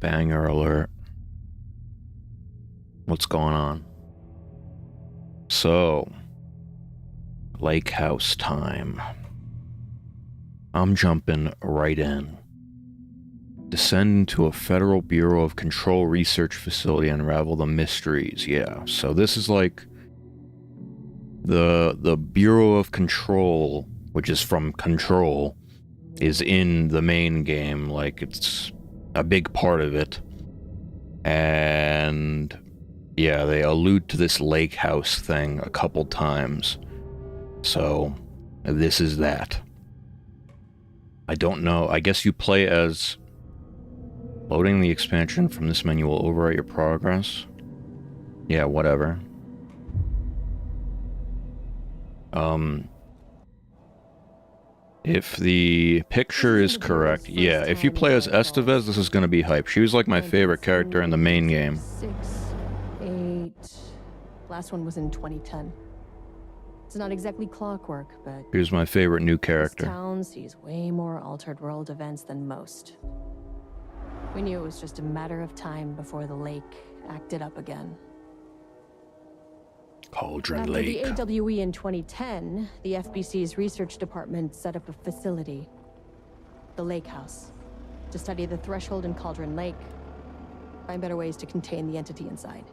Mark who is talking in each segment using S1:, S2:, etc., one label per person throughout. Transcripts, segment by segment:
S1: Banger alert. What's going on? So, Lake House time. I'm jumping right in. Descend into a Federal Bureau of Control research facility and unravel the mysteries. Yeah, so this is like the Bureau of Control, which is from Control, is in the main game. Like, it's a big part of it. And yeah, they allude to this lake house thing a couple times. So this is that. I don't know. I guess you play as... Loading the expansion from this menu will overwrite your progress. Yeah, whatever. If the picture is correct, yeah, if you play as Estevez, this is gonna be hype. She was like my favorite character in the main game.
S2: 6, 8... Last one was in 2010. It's not exactly clockwork, but...
S1: She was my favorite new character.
S2: This town sees way more altered world events than most. We knew it was just a matter of time before the lake acted up again.
S1: Cauldron
S2: After
S1: Lake.
S2: the AWE in 2010, the FBC's research department set up a facility, the Lake House, to study the threshold in Cauldron Lake, find better ways to contain the entity inside.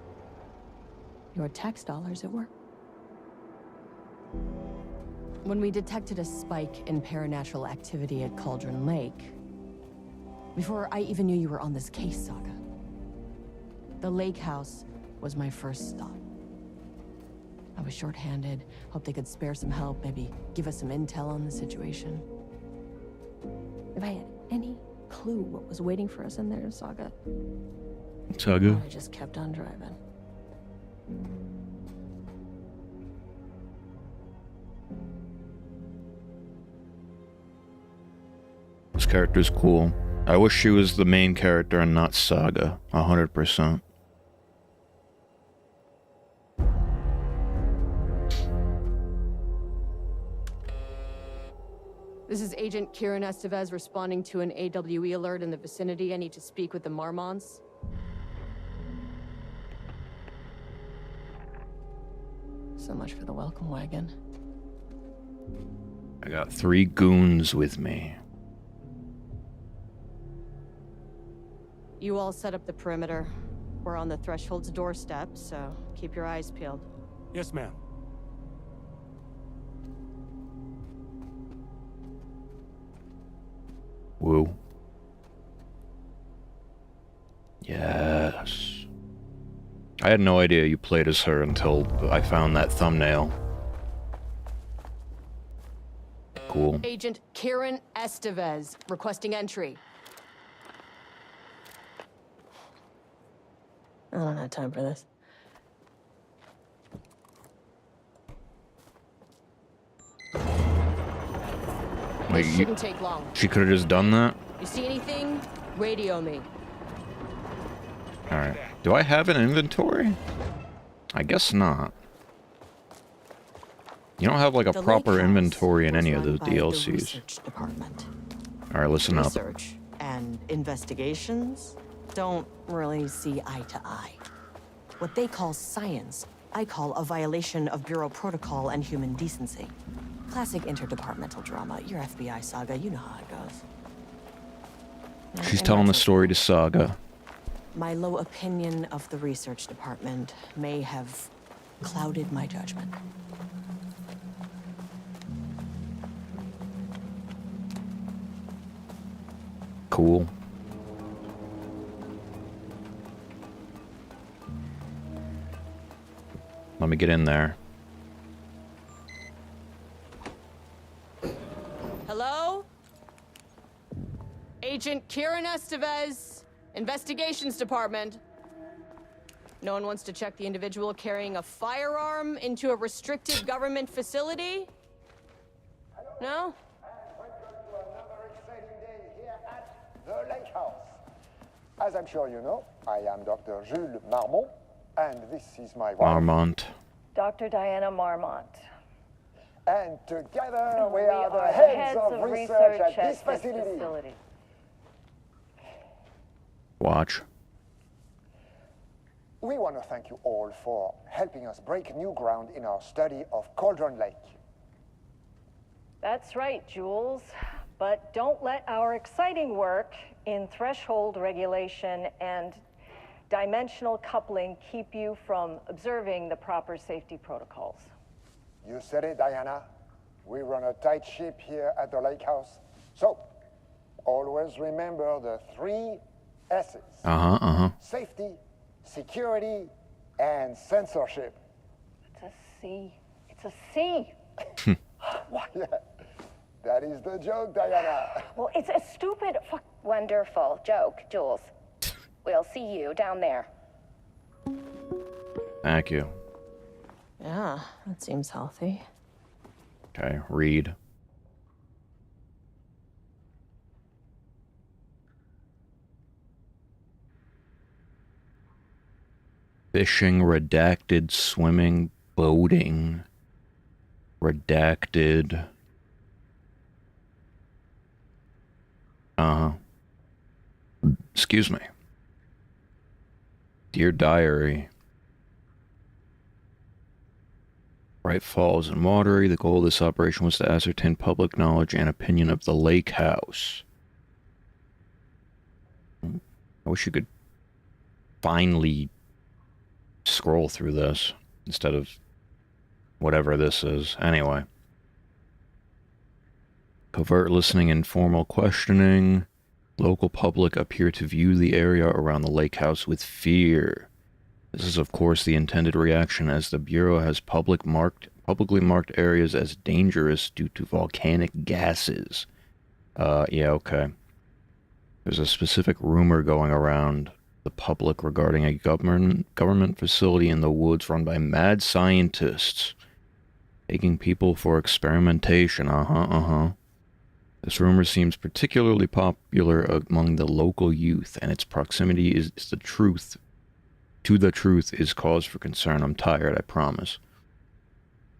S2: Your tax dollars at work. When we detected a spike in paranatural activity at Cauldron Lake, before I even knew you were on this case, Saga, the Lake House was my first stop. I was short-handed, hoped they could spare some help, maybe give us some intel on the situation. If I had any clue what was waiting for us in there, Saga, I just kept on driving.
S1: This character's cool. I wish she was the main character and not Saga, 100%.
S2: This is Agent Kieran Estevez responding to an AWE alert in the vicinity. I need to speak with the Marmonts. So much for the welcome wagon.
S1: I got 3 goons with me.
S2: You all set up the perimeter. We're on the Threshold's doorstep, so keep your eyes peeled.
S3: Yes, ma'am.
S1: Woo. Yes. I had no idea you played as her until I found that thumbnail. Cool.
S2: Agent Kieran Estevez, requesting entry. I don't have time for this.
S1: Wait,
S2: This shouldn't take long.
S1: she could have just done that?
S2: You see anything? Radio me.
S1: Alright. Do I have an inventory? I guess not. You don't have like a
S2: The
S1: proper
S2: Lake House
S1: inventory in
S2: was
S1: any of
S2: run
S1: the
S2: by the
S1: DLCs.
S2: research department.
S1: Alright, listen up.
S4: Research and investigations don't really see eye to eye. What they call science, I call a violation of Bureau protocol and human decency. Classic interdepartmental drama. Your FBI Saga, you know how it goes.
S1: She's
S4: In
S1: telling the
S4: retrospect,
S1: story to Saga.
S4: My low opinion of the research department may have clouded my judgment.
S1: Cool. Let me get in there.
S2: Hello? Agent Kieran Estevez, Investigations Department. No one wants to check the individual carrying a firearm into a restricted government facility? No?
S5: Another exciting day here at the Lake House. As I'm sure you know, I am Dr. Jules Marmont, and this is my wife.
S1: Marmont.
S6: Dr. Diana Marmont.
S5: And together we are the heads of research at this facility.
S1: Watch.
S5: We want to thank you all for helping us break new ground in our study of Cauldron Lake.
S6: That's right, Jules. But don't let our exciting work in threshold regulation and dimensional coupling keep you from observing the proper safety protocols.
S5: You said it, Diana. We run a tight ship here at the lake house. So, always remember the 3 S's. Safety, security, and censorship.
S6: It's a C. It's a C. What?
S5: Yeah, that is the joke, Diana.
S6: Well, it's a stupid fuck.
S3: Wonderful joke, Jules. We'll see you down there.
S1: Thank you.
S2: Yeah, that seems healthy.
S1: Okay, read. Fishing, redacted, swimming, boating, redacted. Excuse me. Dear Diary. Bright Falls and Watery. The goal of this operation was to ascertain public knowledge and opinion of the lake house. I wish you could finally scroll through this instead of whatever this is. Anyway. Covert listening, informal questioning. Local public appear to view the area around the lake house with fear. This is, of course, the intended reaction, as the Bureau has publicly marked areas as dangerous due to volcanic gases. Yeah, okay. There's a specific rumor going around the public regarding a government facility in the woods run by mad scientists, taking people for experimentation. This rumor seems particularly popular among the local youth, and its proximity is the truth. To the truth is cause for concern. I'm tired, I promise.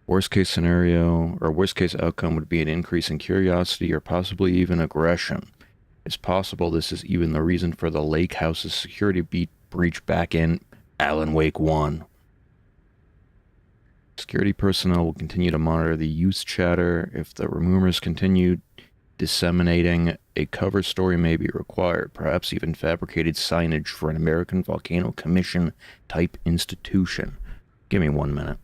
S1: Worst case scenario, or worst case outcome would be an increase in curiosity or possibly even aggression. It's possible this is even the reason for the lake house's security breach back in Alan Wake 1. Security personnel will continue to monitor the youth's chatter. If the rumors continue disseminating, a cover story may be required, perhaps even fabricated signage for an American Volcano Commission type institution. Give me 1 minute.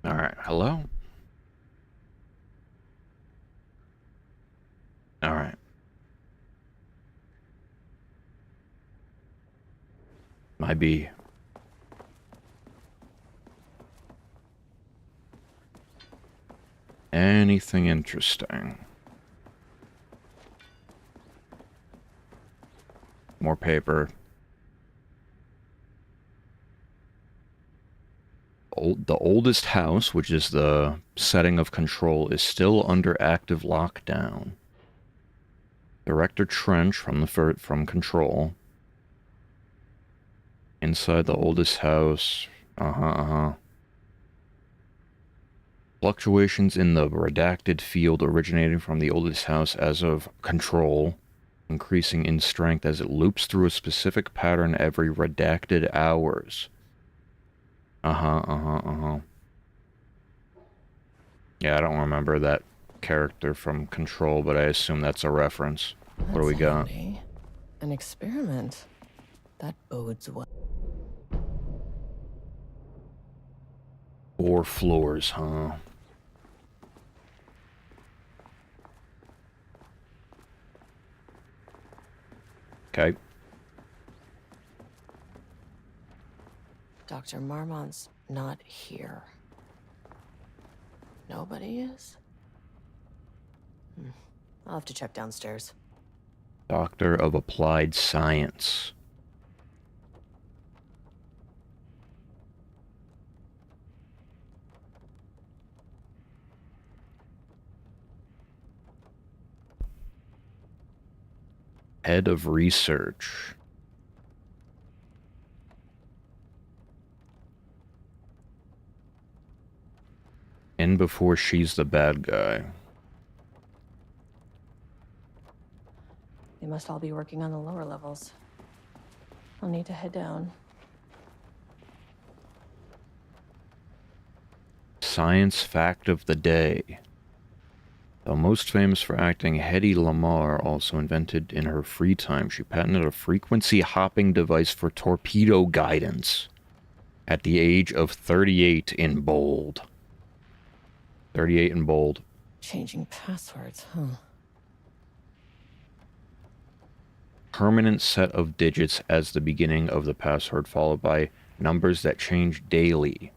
S1: Alright, hello? Alright. Might be. Anything interesting? More paper. The oldest house, which is the setting of control, is still under active lockdown. Director Trench from Control. Inside the oldest house. Fluctuations in the redacted field originating from the oldest house as of Control, increasing in strength as it loops through a specific pattern every redacted hours. Yeah, I don't remember that character from Control, but I assume that's a reference. What do we got?
S2: Handy. An experiment. That bodes well.
S1: 4 floors, huh? Okay.
S2: Dr. Marmont's not here. Nobody is?
S4: I'll have to check downstairs.
S1: Doctor of Applied Science. Head of Research. In before she's the bad guy.
S2: They must all be working on the lower levels. I'll need to head down.
S1: Science fact of the day. Though most famous for acting, Hedy Lamarr also invented in her free time. She patented a frequency hopping device for torpedo guidance at the age of 38 in bold. 38 in bold.
S2: Changing passwords, huh?
S1: Permanent set of digits as the beginning of the password, followed by numbers that change daily.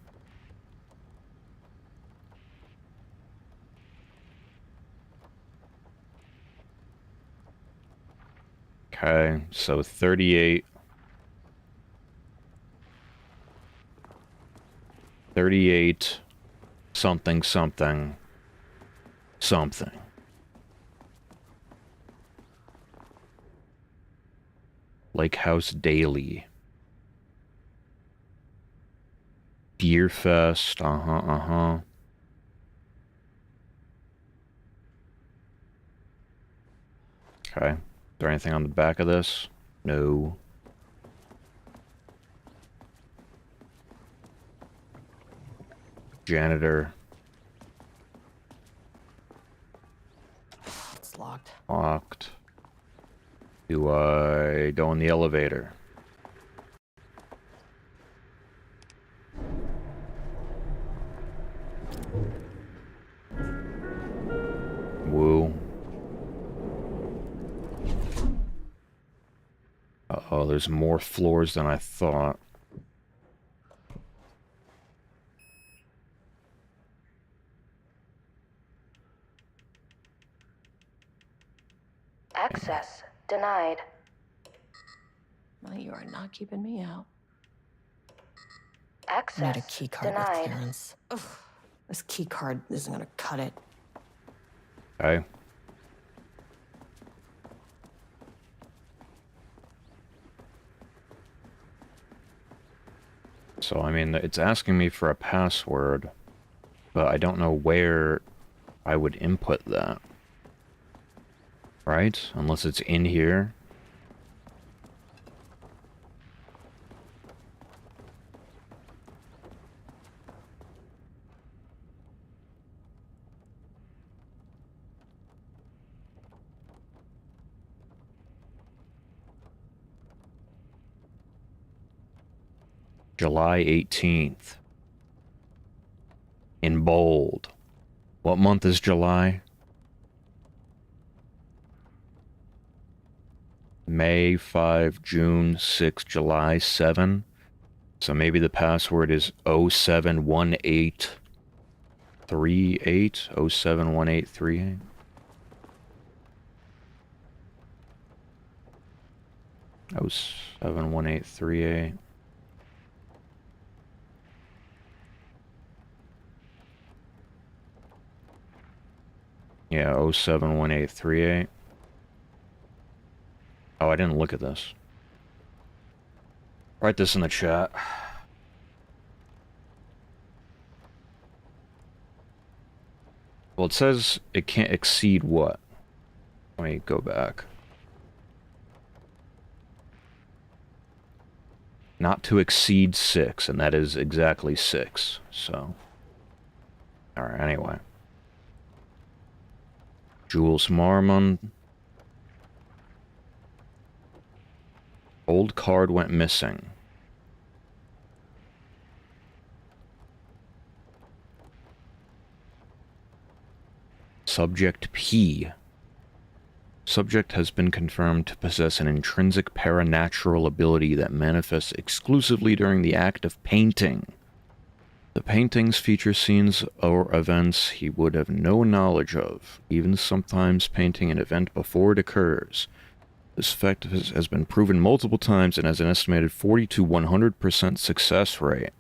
S1: Okay, so 38. 38 something something something. Lake House Daily. Deerfest, Okay. Is there anything on the back of this? No. Janitor.
S2: It's locked.
S1: Locked. Do I go in the elevator? Woo. Uh-oh, there's more floors than I thought.
S3: Access denied.
S2: Well, you are not keeping me out.
S4: I
S3: Access
S4: need a key card with
S3: denied.
S4: clearance. Ugh, this key card isn't gonna cut it.
S1: Okay. So, I mean, it's asking me for a password, but I don't know where I would input that. Right? Unless it's in here. July 18th. In bold. What month is July? May 5, June 6, July 7. So maybe the password is 071838. 071838. Oh, 071838. Yeah, 071838. Oh, I didn't look at this. Write this in the chat. Well, it says it can't exceed what? Let me go back. Not to exceed 6, and that is exactly 6, so. Alright, anyway. Jules Marmon. Old card went missing. Subject P. Subject has been confirmed to possess an intrinsic paranatural ability that manifests exclusively during the act of painting. The paintings feature scenes or events he would have no knowledge of, even sometimes painting an event before it occurs. This fact has been proven multiple times and has an estimated 40 to 100% success rate.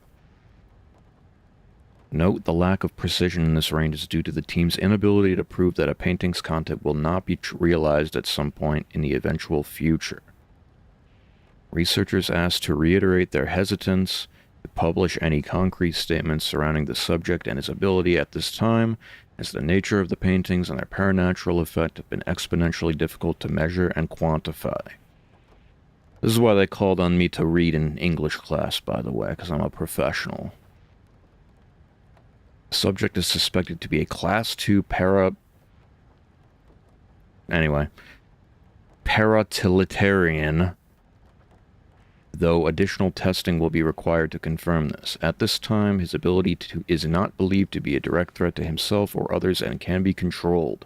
S1: Note the lack of precision in this range is due to the team's inability to prove that a painting's content will not be realized at some point in the eventual future. Researchers asked to reiterate their hesitance to publish any concrete statements surrounding the subject and his ability at this time, as the nature of the paintings and their paranatural effect have been exponentially difficult to measure and quantify. This is why they called on me to read in English class, by the way, because I'm a professional. The subject is suspected to be a Class 2 paratiliterian, though additional testing will be required to confirm this. At this time, his ability is not believed to be a direct threat to himself or others and can be controlled.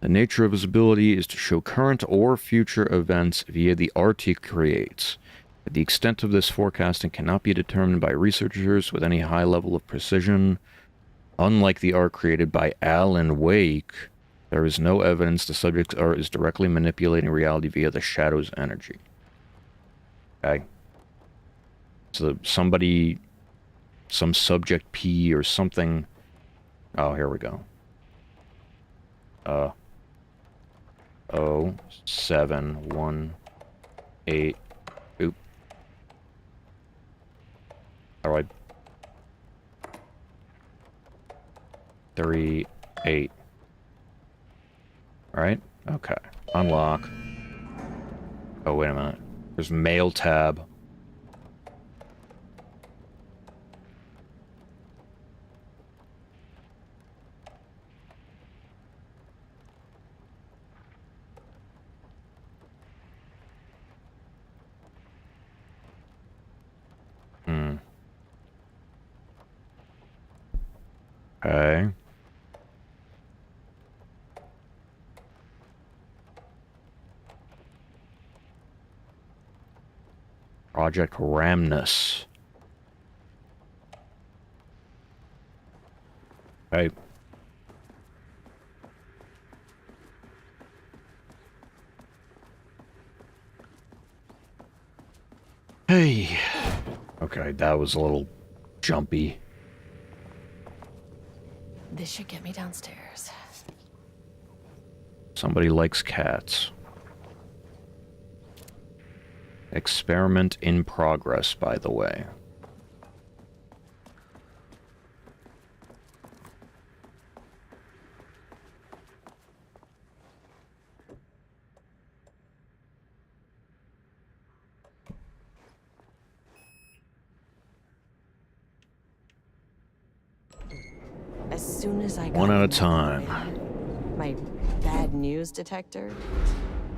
S1: The nature of his ability is to show current or future events via the art he creates. But the extent of this forecasting cannot be determined by researchers with any high level of precision. Unlike the art created by Alan Wake, there is no evidence the subject's art is directly manipulating reality via the shadow's energy. Okay. So somebody, some subject P or something. Oh, here we go. 0718. Oop. All right. 38. All right. Okay. Unlock. Oh, wait a minute. There's mail tab. Okay. Project Ramnus. Okay. Hey. Okay, that was a little jumpy.
S2: This should get me downstairs.
S1: Somebody likes cats. Experiment in progress, by the way.
S4: As soon as I got
S1: One at a
S4: in the
S1: time.
S4: elevator, my bad news detector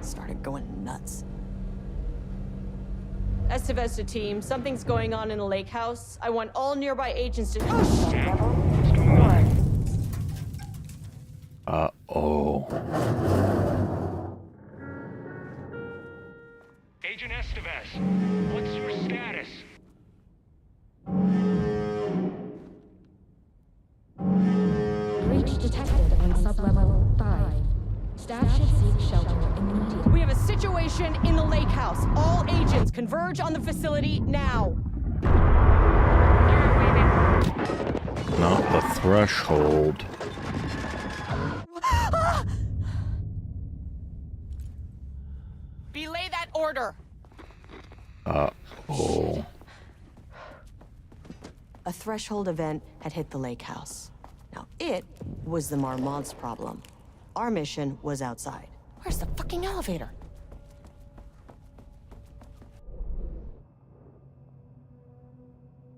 S4: started going nuts. Estevez to team, something's going on in the lake house. I want all nearby agents to...
S1: Uh-oh.
S7: Agent Estevez, what's your status?
S8: Breach detected on sublevel 5. Staff should seek shelter immediately.
S4: We have a situation in the lake house. All agents converge on the facility now.
S1: Not the threshold.
S4: Belay that order.
S1: Uh-oh.
S4: A threshold event had hit the lake house. Now, it was the Marmont's problem. Our mission was outside. Where's the fucking elevator?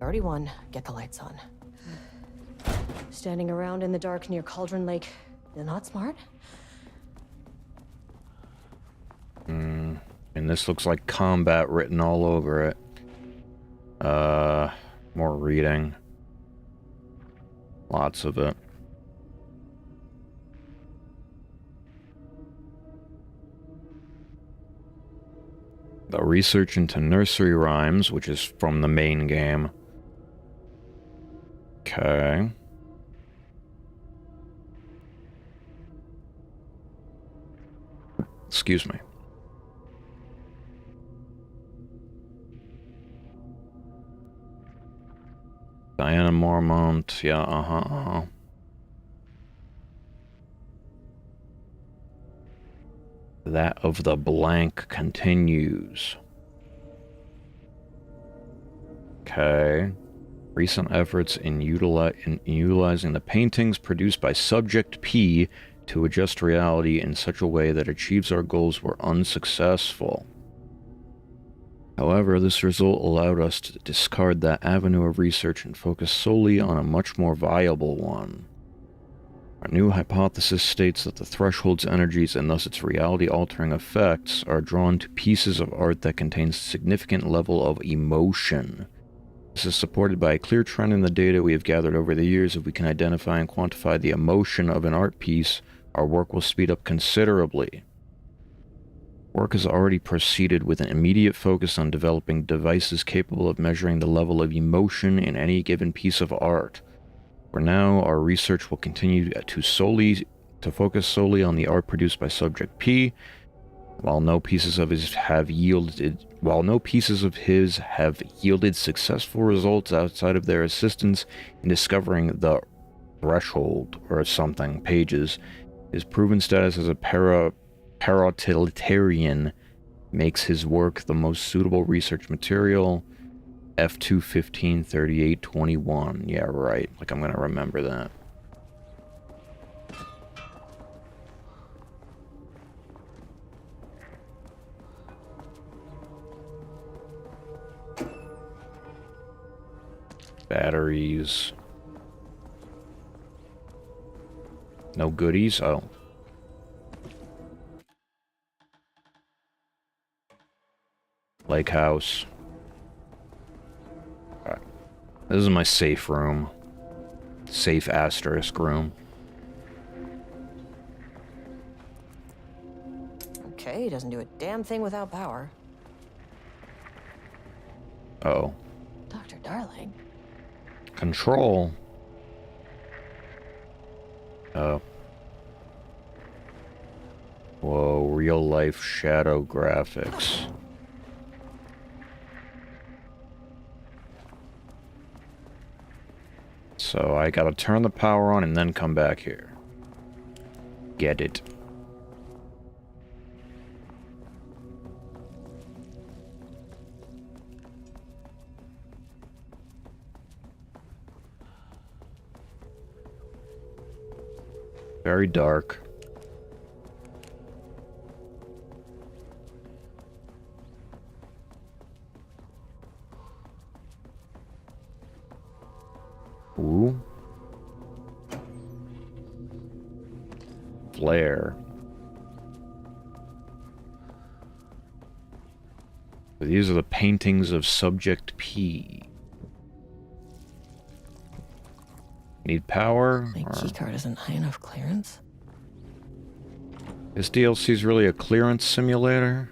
S4: Already won. Get the lights on. Standing around in the dark near Cauldron Lake, they're not smart?
S1: And this looks like combat written all over it. More reading. Lots of it. The research into nursery rhymes, which is from the main game. Okay. Excuse me. Diana Mormont, yeah, uh-huh. That of the blank continues. Okay. Recent efforts in utilizing the paintings produced by Subject P to adjust reality in such a way that achieves our goals were unsuccessful. However, this result allowed us to discard that avenue of research and focus solely on a much more viable one. Our new hypothesis states that the threshold's energies and thus its reality-altering effects are drawn to pieces of art that contain a significant level of emotion. This is supported by a clear trend in the data we have gathered over the years. If we can identify and quantify the emotion of an art piece, our work will speed up considerably. Work has already proceeded with an immediate focus on developing devices capable of measuring the level of emotion in any given piece of art. For now, our research will continue to focus solely on the art produced by Subject P. While no pieces of his have yielded successful results outside of their assistance in discovering the threshold or something pages, his proven status as a paratiliterian makes his work the most suitable research material. F2153821. Yeah, right. Like, I'm gonna remember that. Batteries. No goodies? Oh. Lake house. Right. This is my safe room. Safe asterisk room.
S4: Okay, doesn't do a damn thing without power.
S1: Oh.
S2: Dr. Darling.
S1: Control. Oh. Whoa, real life shadow graphics. So I gotta turn the power on and then come back here. Get it. Very dark. Ooh. Flare. These are the paintings of Subject P. Need power?
S4: My keycard isn't high enough clearance.
S1: This DLC is really a clearance simulator?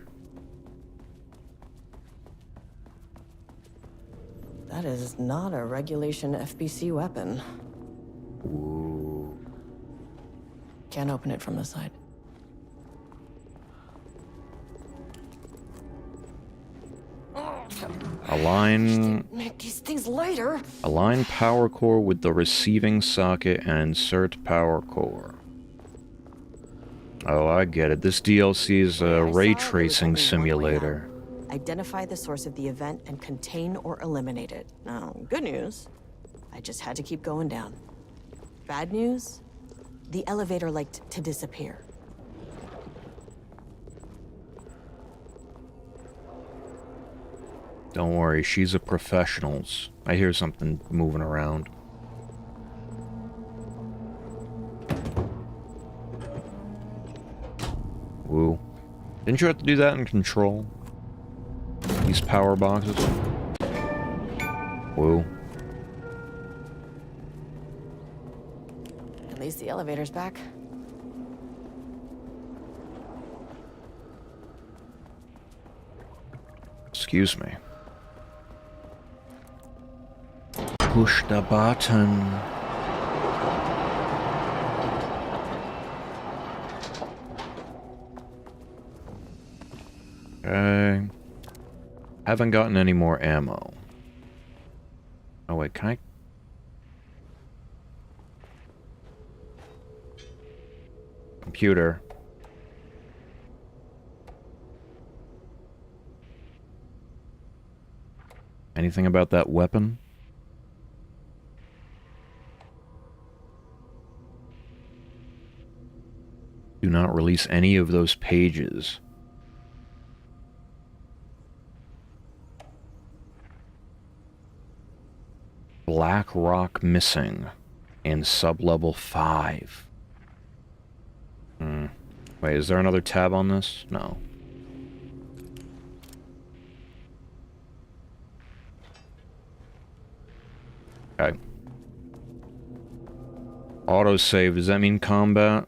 S4: That is not a regulation FBC weapon.
S1: Ooh.
S4: Can't open it from the side.
S1: Align...
S4: Make these things lighter.
S1: Align power core with the receiving socket and insert power core. Oh, I get it. This DLC is a ray tracing simulator.
S4: Identify the source of the event and contain or eliminate it. Now, good news, I just had to keep going down. Bad news, the elevator liked to disappear.
S1: Don't worry, she's a professional. I hear something moving around. Woo. Didn't you have to do that in Control? These power boxes? Woo.
S4: At least the elevator's back.
S1: Excuse me. push the button. Okay. Haven't gotten any more ammo. Oh wait, can I? Computer. Anything about that weapon? Do not release any of those pages. Black Rock missing in sublevel 5. Wait, is there another tab on this? No. Okay. Autosave, does that mean combat?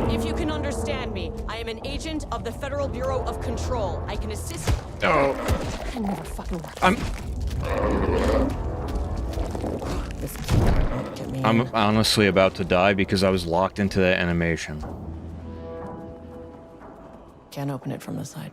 S4: If you can understand me, I am an agent of the Federal Bureau of Control. I can assist.
S1: Oh.
S2: I never fucking worked.
S1: I'm honestly about to die because I was locked into that animation.
S2: Can't open it from the side.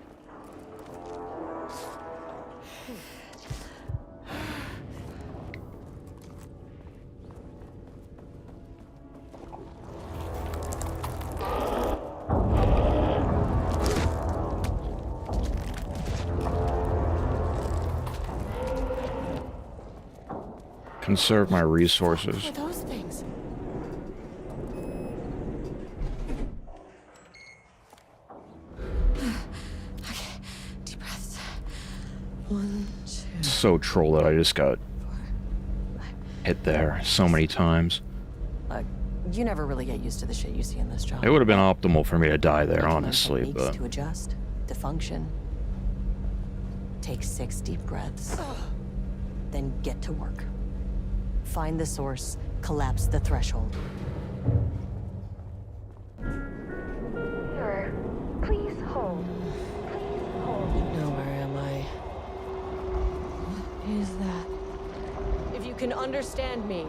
S1: Conserve my resources.
S2: What are those things? Okay, deep breaths. 1, 2.
S1: So troll that I just got hit there so many times.
S2: You never really get used to the shit you see in this job.
S1: It would have been optimal for me to die there,
S2: You can learn
S1: honestly,
S2: techniques
S1: but
S2: to adjust, to function. Take 6 deep breaths. Then get to work. Find the source, collapse the threshold.
S3: Sir, please hold. Please hold.
S2: Now where am I? What is that?
S4: If you can understand me,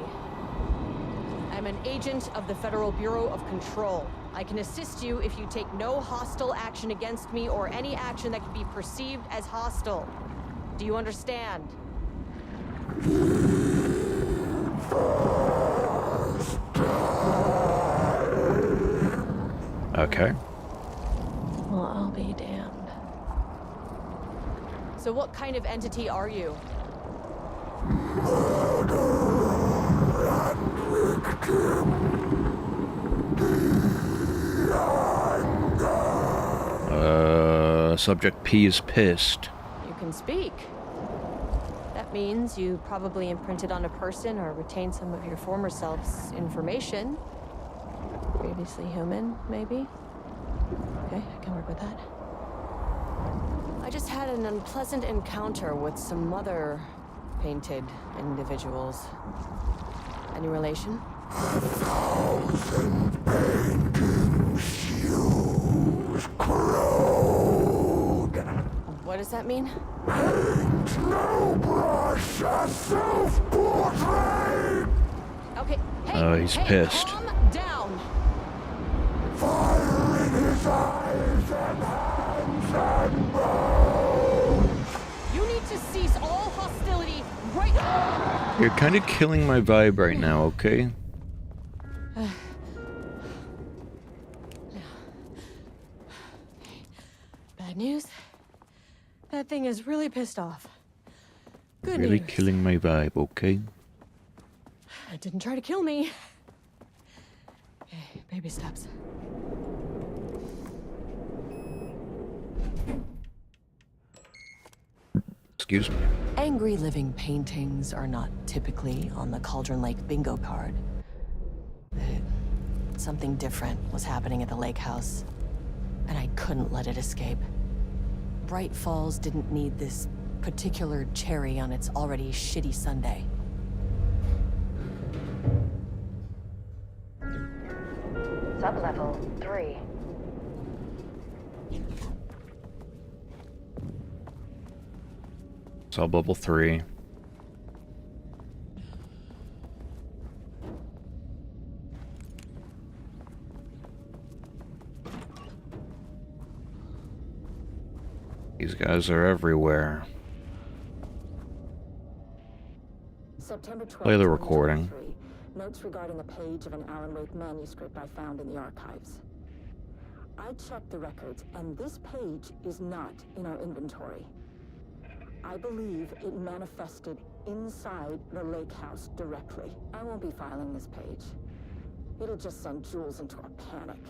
S4: I'm an agent of the Federal Bureau of Control. I can assist you if you take no hostile action against me or any action that can be perceived as hostile. Do you understand?
S1: okay.
S2: Well, I'll be damned.
S4: So what kind of entity are you?
S1: Subject P is pissed.
S4: You can speak. That means you probably imprinted on a person or retained some of your former self's information. Previously human, maybe? Okay, I can work with that. I just had an unpleasant encounter with some other painted individuals. Any relation?
S5: 1,000 painting shoes corrode.
S4: What does that mean?
S5: Paint no brush, a self-portrait.
S4: Okay, hey,
S1: Oh, he's pissed.
S4: Calm down.
S5: Fire in his eyes and hands and bones.
S4: You need to cease all hostility right now.
S1: You're kind of killing my vibe right now, okay?
S4: Bad news? That thing is really pissed off. Good
S1: Really
S4: news.
S1: killing my vibe, okay?
S4: It didn't try to kill me. Okay, baby steps.
S1: Excuse me.
S2: Angry living paintings are not typically on the Cauldron Lake bingo card. But something different was happening at the lake house, and I couldn't let it escape. Bright Falls didn't need this particular cherry on its already shitty sundae.
S3: Sublevel 3.
S1: Sub level 3. These guys are everywhere.
S8: September 12th,
S1: Play the recording.
S8: 2023. Notes regarding a page of an Alan Wake manuscript I found in the archives. I checked the records, and this page is not in our inventory. I believe it manifested inside the lake house directly. I won't be filing this page. It'll just send Jules into a panic.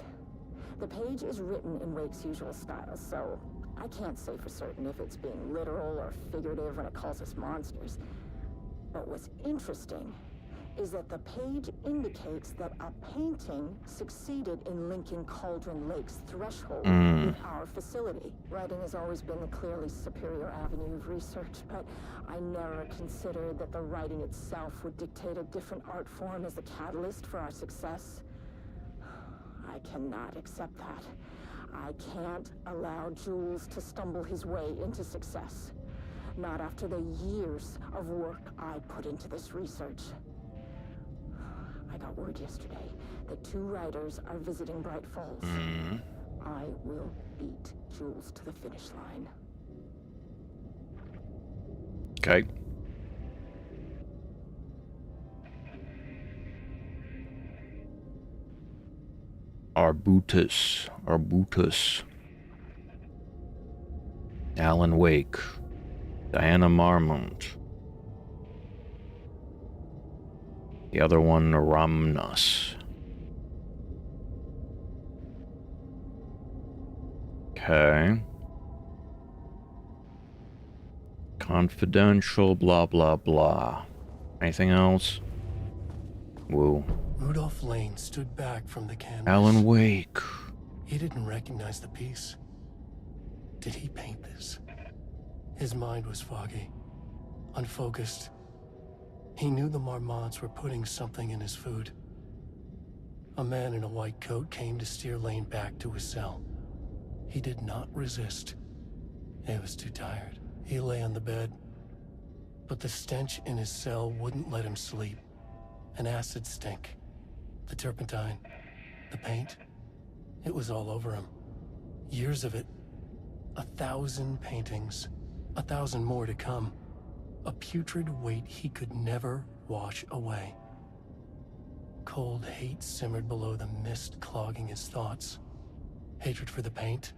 S8: The page is written in Wake's usual style, so I can't say for certain if it's being literal or figurative when it calls us monsters. But what's interesting is that the page indicates that a painting succeeded in linking Cauldron Lake's threshold with our facility. Writing has always been the clearly superior avenue of research, but I never considered that the writing itself would dictate a different art form as the catalyst for our success. I cannot accept that. I can't allow Jules to stumble his way into success. Not after the years of work I put into this research. I got word yesterday that 2 writers are visiting Bright Falls. I will beat Jules to the finish line.
S1: Okay. Arbutus. Alan Wake. Diana Marmont. The other one, Ramnas. Okay. Confidential, blah, blah, blah. Anything else? Woo.
S9: Rudolph Lane stood back from the canvas.
S1: Alan Wake.
S9: He didn't recognize the piece. Did he paint this? His mind was foggy, unfocused. He knew the Marmonts were putting something in his food. A man in a white coat came to steer Lane back to his cell. He did not resist. He was too tired. He lay on the bed, but the stench in his cell wouldn't let him sleep. An acid stink. The turpentine. The paint. It was all over him. Years of it. 1,000 paintings. 1,000 more to come. A putrid weight he could never wash away. Cold hate simmered below the mist clogging his thoughts. Hatred for the paint.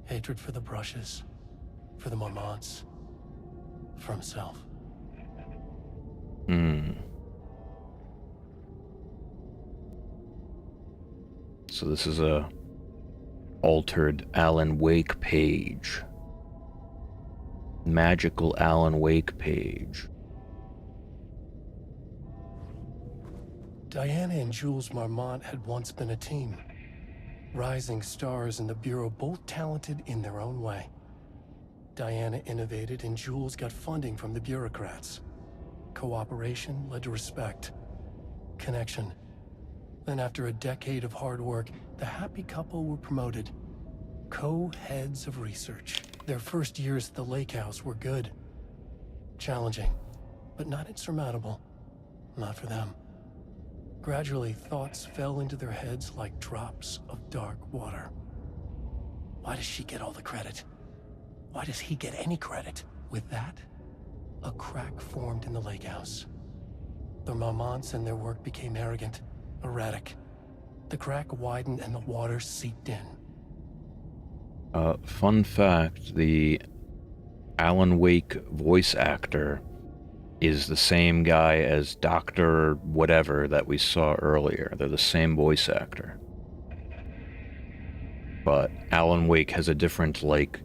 S9: Hatred for the brushes. For the Marmonts. For himself.
S1: So this is a altered Alan Wake page. Magical Alan Wake page.
S9: Diana and Jules Marmont had once been a team. Rising stars in the Bureau, both talented in their own way. Diana innovated and Jules got funding from the bureaucrats. Cooperation led to respect. Connection. Then after a decade of hard work, the happy couple were promoted. Co-heads of research. Their first years at the lake house were good. Challenging, but not insurmountable. Not for them. Gradually, thoughts fell into their heads like drops of dark water. Why does she get all the credit? Why does he get any credit? With that, a crack formed in the lake house. The Marmonts and their work became arrogant, erratic. The crack widened and the water seeped in.
S1: Fun fact, the Alan Wake voice actor is the same guy as Dr. Whatever that we saw earlier. They're the same voice actor. But Alan Wake has a different, like,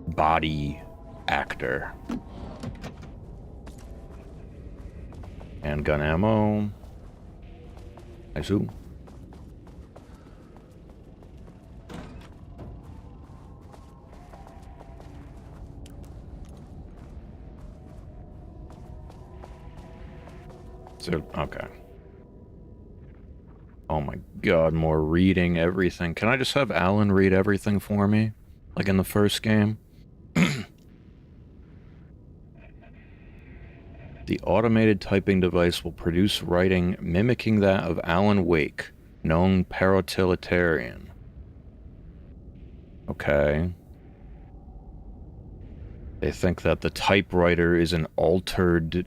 S1: body actor. Handgun ammo. I assume. So, okay. Oh my god, more reading everything. Can I just have Alan read everything for me? Like in the first game? The automated typing device will produce writing mimicking that of Alan Wake, known paratilitaryan. Okay. They think that the typewriter is an altered...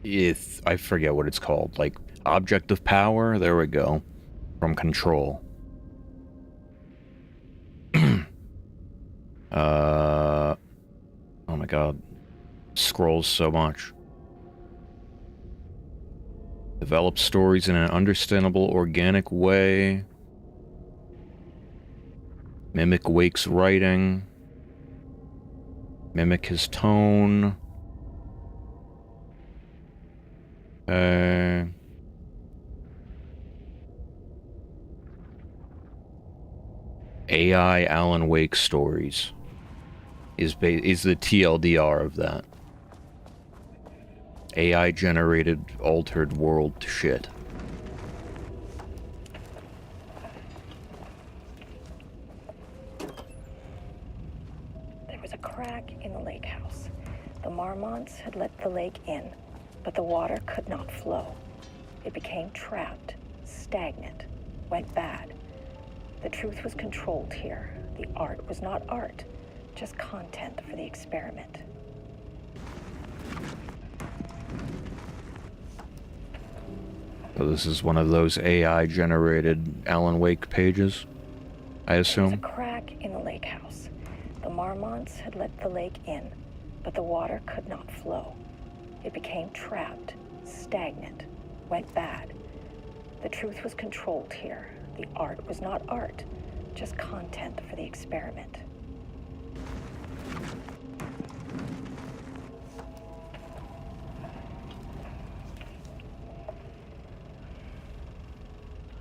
S1: I forget what it's called. Like, object of power? There we go. From Control. Oh my god. Scrolls so much. Develop stories in an understandable, organic way. Mimic Wake's writing. Mimic his tone. AI Alan Wake stories is the TLDR of that. AI generated altered world shit.
S3: There was a crack in the lake house. The Marmonts had let the lake in, but the water could not flow. It became trapped, stagnant, went bad. The truth was controlled here. The art was not art, just content for the experiment.
S1: So this is one of those AI-generated Alan Wake pages, I assume?
S3: There was a crack in the lake house. The Marmonts had let the lake in, but the water could not flow. It became trapped, stagnant, went bad. The truth was controlled here. The art was not art, just content for the experiment.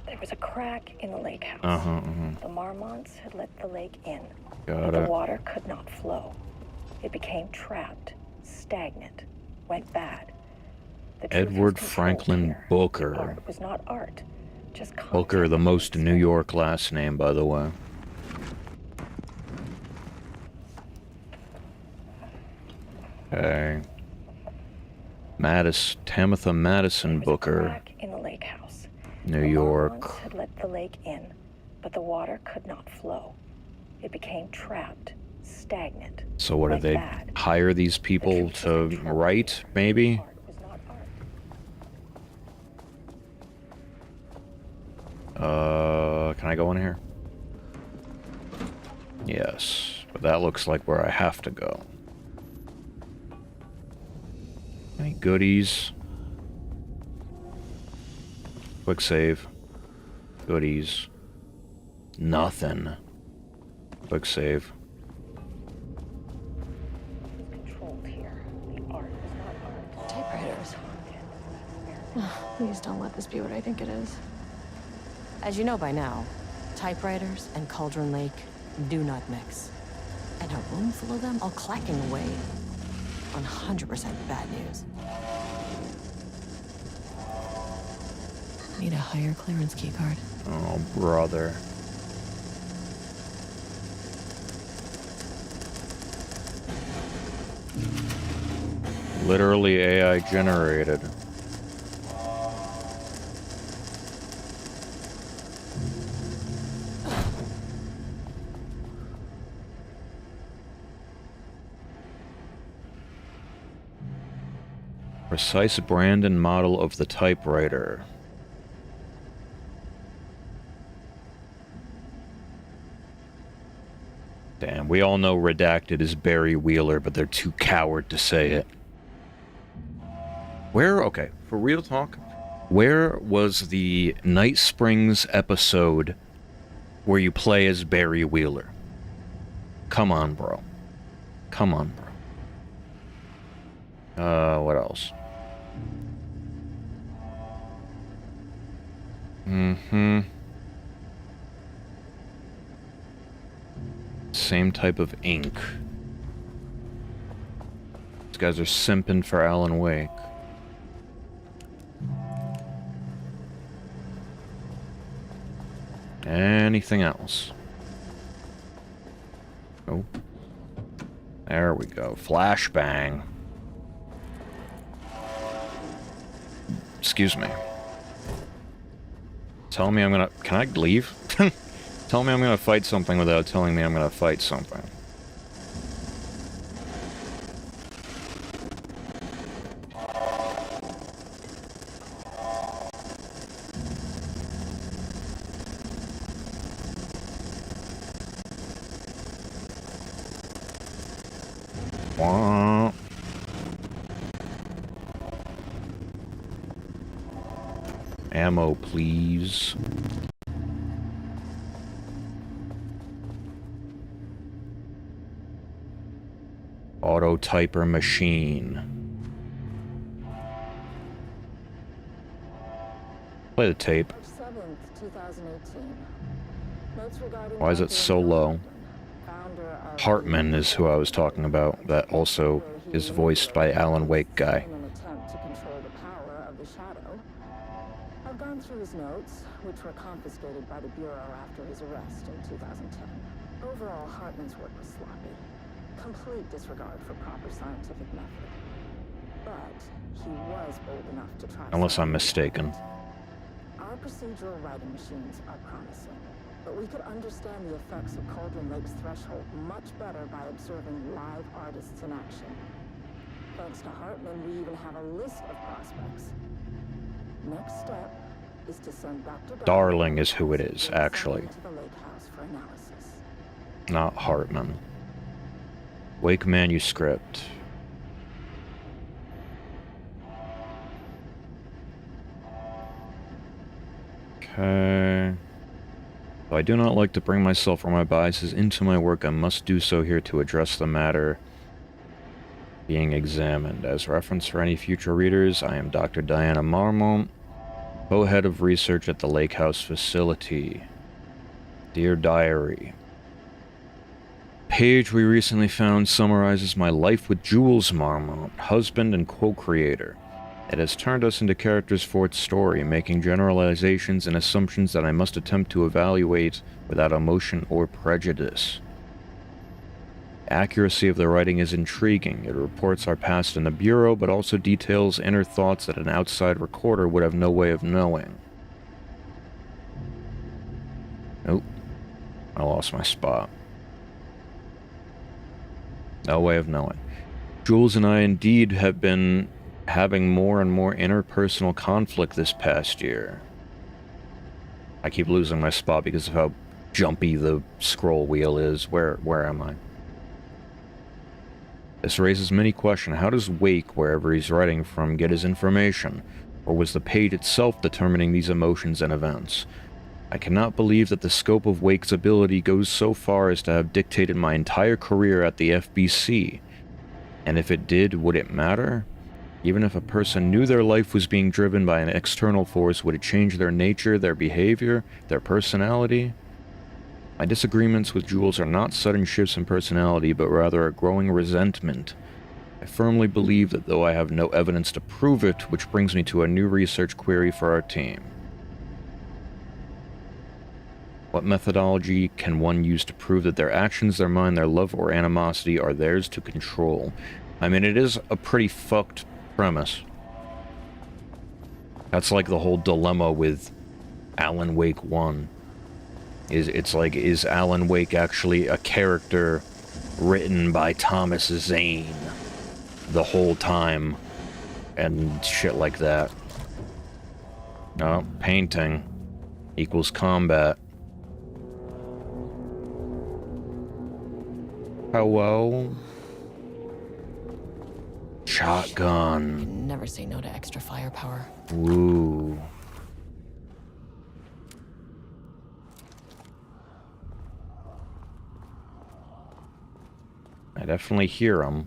S3: There was a crack in the lake house. The Marmonts had let the lake in, but the water could not flow. It became trapped, stagnant, went bad. The truth was
S1: Edward
S3: controlled
S1: Franklin
S3: here.
S1: Booker.
S3: The art was not art, just content
S1: Booker, the most New York last name, by the way. Okay. Tamitha Madison Booker.
S3: Crack in the lake house.
S1: New
S3: The
S1: York.
S3: Marmonts had let the lake in, but the water could not flow. It became trapped, stagnant.
S1: So what, do
S3: went
S1: they
S3: bad.
S1: hire these people to write, maybe?
S3: Art was not art.
S1: Can I go in here? Yes, but that looks like where I have to go. Any goodies? Quick save. Goodies. Nothing. Quick save.
S3: Controlled here. The art was not art.
S2: Typewriters.
S3: Content.
S2: Please don't let this be what I think it is.
S4: As you know by now, typewriters and Cauldron Lake do not mix. And a room full of them all clacking away. 100% bad news.
S2: Need a higher clearance keycard.
S1: Oh, brother. Literally AI generated. Precise brand and model of the typewriter. Damn, we all know Redacted is Barry Wheeler, but they're too coward to say it. Okay, for real talk, where was the Night Springs episode where you play as Barry Wheeler? Come on, bro. Come on, bro. What else? Same type of ink. These guys are simping for Alan Wake. Anything else? Oh. There we go. Flashbang. Excuse me. Tell me I'm gonna... Can I leave? Tell me I'm gonna fight something without telling me I'm gonna fight something. Wah. Ammo, please. Auto typer machine. Play the tape.
S8: March 7th, 2018. Notes regarding
S1: Why is it so low?
S8: founder of
S1: Hartman is who I was talking about. That also is voiced by Alan Wake guy.
S8: in an attempt to control the power of the Shadow. I've gone through his notes, which were confiscated by the Bureau after his arrest in 2010. Overall, Hartman's work was sloppy. Complete disregard for proper scientific method. But he was bold enough to try.
S1: Unless I'm mistaken.
S8: Our procedural writing machines are promising, but we could understand the effects of Cauldron Lake's threshold much better by observing live artists in action. Thanks to Hartman, we even have a list of prospects. Next step is to send Dr.
S1: Darling is who it is, actually.
S8: to the lake house for analysis.
S1: Not Hartman. Wake manuscript. Okay. Though I do not like to bring myself or my biases into my work, I must do so here to address the matter being examined. As reference for any future readers, I am Dr. Diana Marmont, co-head of research at the Lake House facility. Dear Diary. Page we recently found summarizes my life with Jules Marmont, husband and co-creator. It has turned us into characters for its story, making generalizations and assumptions that I must attempt to evaluate without emotion or prejudice. Accuracy of the writing is intriguing. It reports our past in the Bureau, but also details inner thoughts that an outside recorder would have no way of knowing. Nope. I lost my spot. No way of knowing. Jules and I indeed have been having more and more interpersonal conflict this past year. I keep losing my spot because of how jumpy the scroll wheel is. Where am I? This raises many questions. How does Wake, wherever he's writing from, get his information? Or was the page itself determining these emotions and events? I cannot believe that the scope of Wake's ability goes so far as to have dictated my entire career at the FBC. And if it did, would it matter? Even if a person knew their life was being driven by an external force, would it change their nature, their behavior, their personality? My disagreements with Jules are not sudden shifts in personality, but rather a growing resentment. I firmly believe that though I have no evidence to prove it, which brings me to a new research query for our team. What methodology can one use to prove that their actions, their mind, their love, or animosity are theirs to control? I mean, it is a pretty fucked premise. That's like the whole dilemma with Alan Wake 1. It's like, is Alan Wake actually a character written by Thomas Zane the whole time? And shit like that. No, painting equals combat. Hello? Shotgun.
S2: Never say no to extra firepower.
S1: Ooh. I definitely hear him.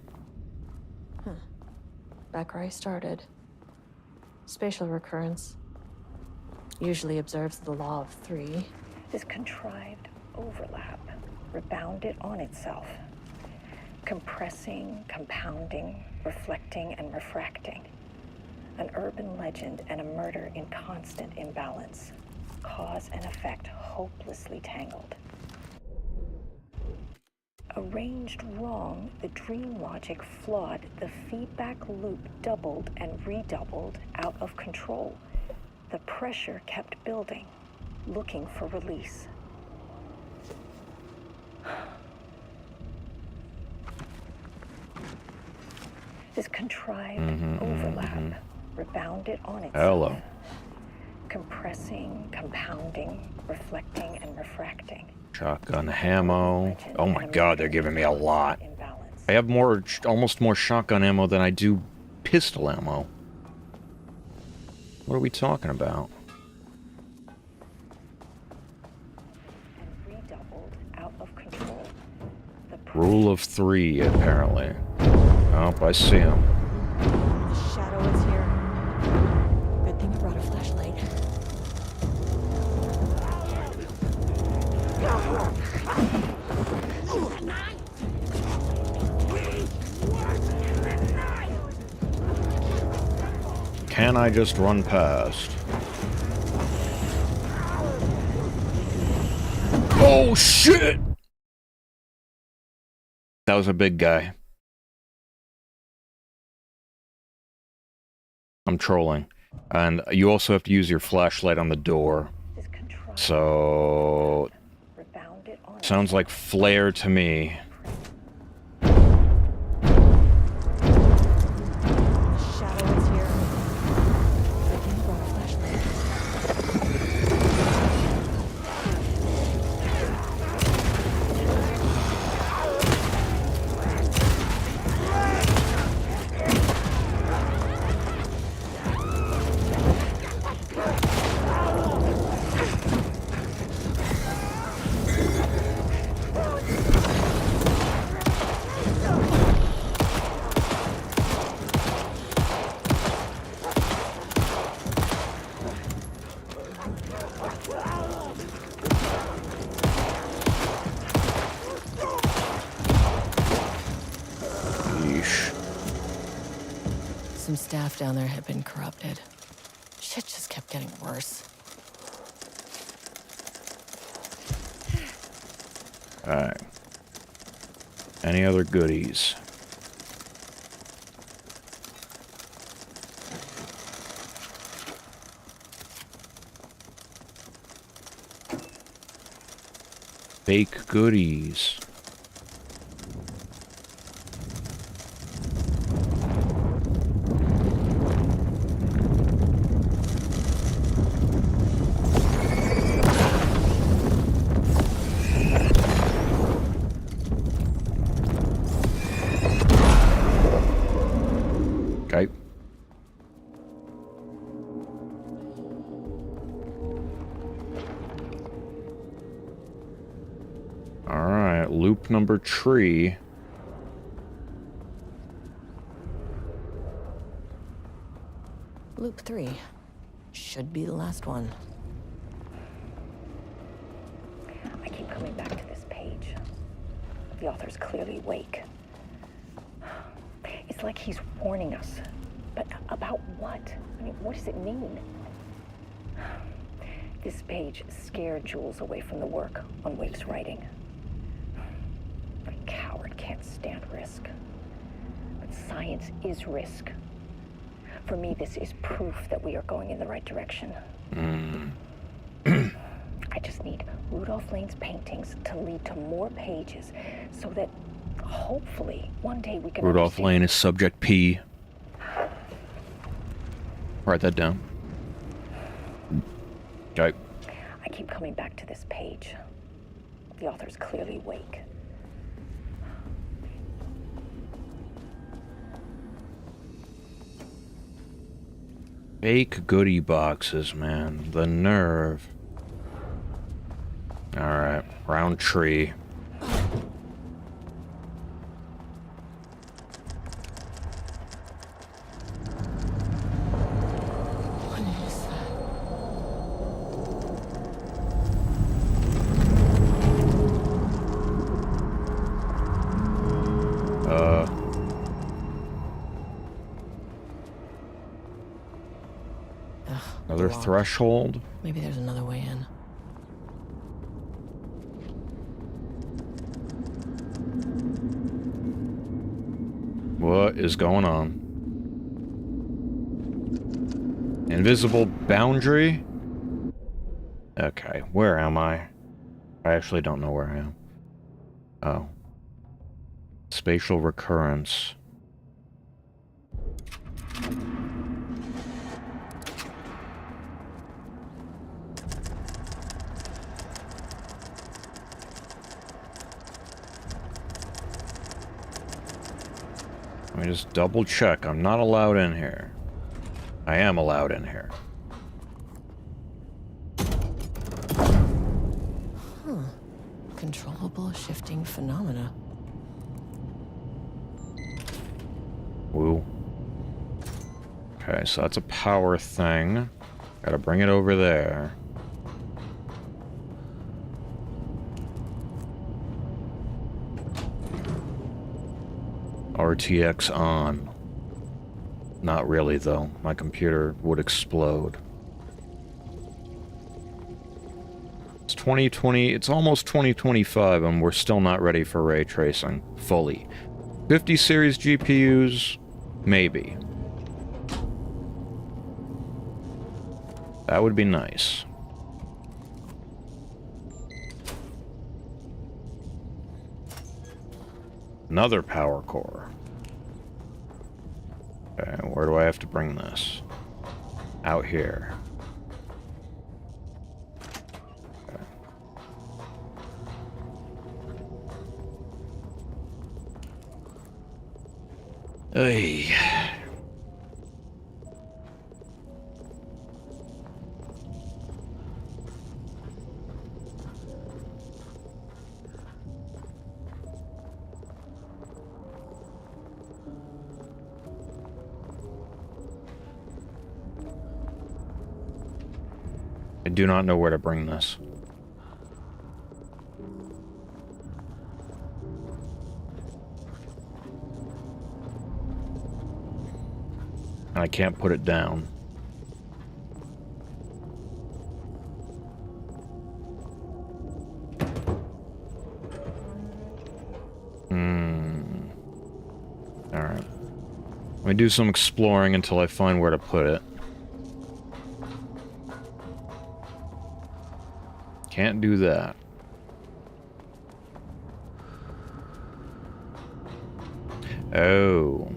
S2: Back where I started. Spatial recurrence. Usually observes the law of three.
S3: This contrived overlap rebounded on itself, compressing, compounding, reflecting, and refracting. An urban legend and a murder in constant imbalance. Cause and effect hopelessly tangled. arranged wrong, the dream logic flawed, the feedback loop doubled and redoubled, out of control. The pressure kept building, looking for release. This contrived overlap rebounded on itself.
S1: Hello.
S3: Compressing, compounding, reflecting, and refracting.
S1: Shotgun ammo. Oh my god, they're giving me a lot. I have almost more shotgun ammo than I do pistol ammo. What are we talking about?
S3: And redoubled, out of control.
S1: Rule of 3, apparently. Oh, I see him.
S4: The shadow is here. Good thing I brought a flashlight.
S1: Can I just run past? Oh shit! That was a big guy. I'm trolling. And you also have to use your flashlight on the door. So... sounds like flare to me.
S2: Some staff down there had been corrupted. Shit just kept getting worse.
S1: Alright. Any other goodies? Fake goodies. Okay. Alright, loop number 3.
S2: Loop 3. Should be the last one.
S3: I keep coming back to this page. The author's clearly awake. It's like he's warning us. But about what? I mean, what does it mean? This page scared Jules away from the work on Wake's writing. A coward can't stand risk. But science is risk. For me, this is proof that we are going in the right direction. I just need Rudolph Lane's paintings to lead to more pages so that hopefully one day we can
S1: Rudolph Lane is subject P. Write that down. Okay.
S3: I keep coming back to this page. The author's clearly awake.
S1: Fake goodie boxes, man. The nerve. Alright, round tree. Another threshold?
S2: Maybe there's another way in.
S1: What is going on? Invisible boundary? Okay, where am I? I actually don't know where I am. Oh. Spatial recurrence. Let me just double check. I'm not allowed in here. I am allowed in here.
S2: Huh. Controllable shifting phenomena.
S1: Woo. Okay, so that's a power thing. Gotta bring it over there. RTX on. Not really, though. My computer would explode. It's 2020. It's almost 2025, and we're still not ready for ray tracing fully. 50 series GPUs, maybe. That would be nice. Another power core. Okay, where do I have to bring this? Out here. Okay. Hey. I do not know where to bring this. And I can't put it down. Alright. Let me do some exploring until I find where to put it. Can't do that. Oh.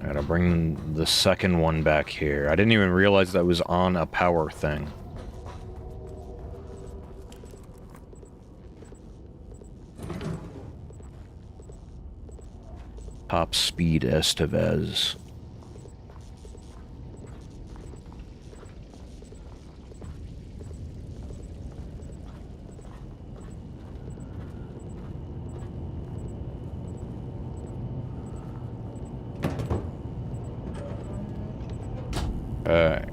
S1: I gotta bring the second one back here. I didn't even realize that was on a power thing. Top speed Estevez. Okay.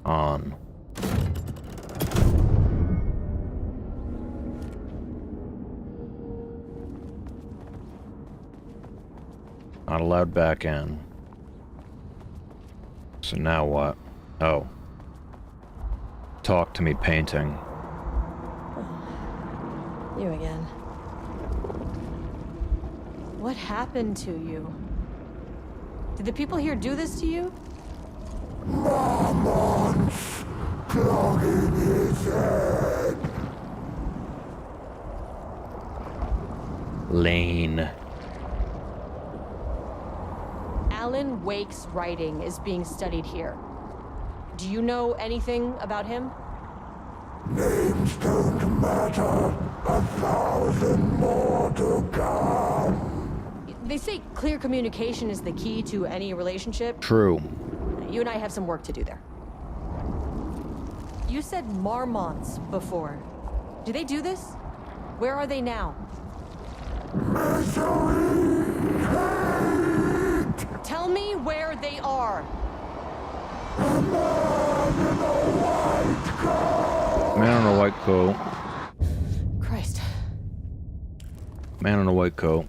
S1: On. Not allowed back in. So now what? Oh. Talk to me, painting.
S2: You again. What happened to you? Did the people here do this to you?
S5: Marmonts clogging his head.
S1: Lane.
S2: Alan Wake's writing is being studied here. Do you know anything about him?
S5: Names don't matter. 1,000 more to come.
S2: They say clear communication is the key to any relationship.
S1: True.
S2: You and I have some work to do there. You said Marmonts before. Do they do this? Where are they now?
S5: Misery, hate.
S2: Tell me where they are.
S5: A man in a white coat.
S1: Man in a white coat.
S4: Christ.
S1: Man in a white coat.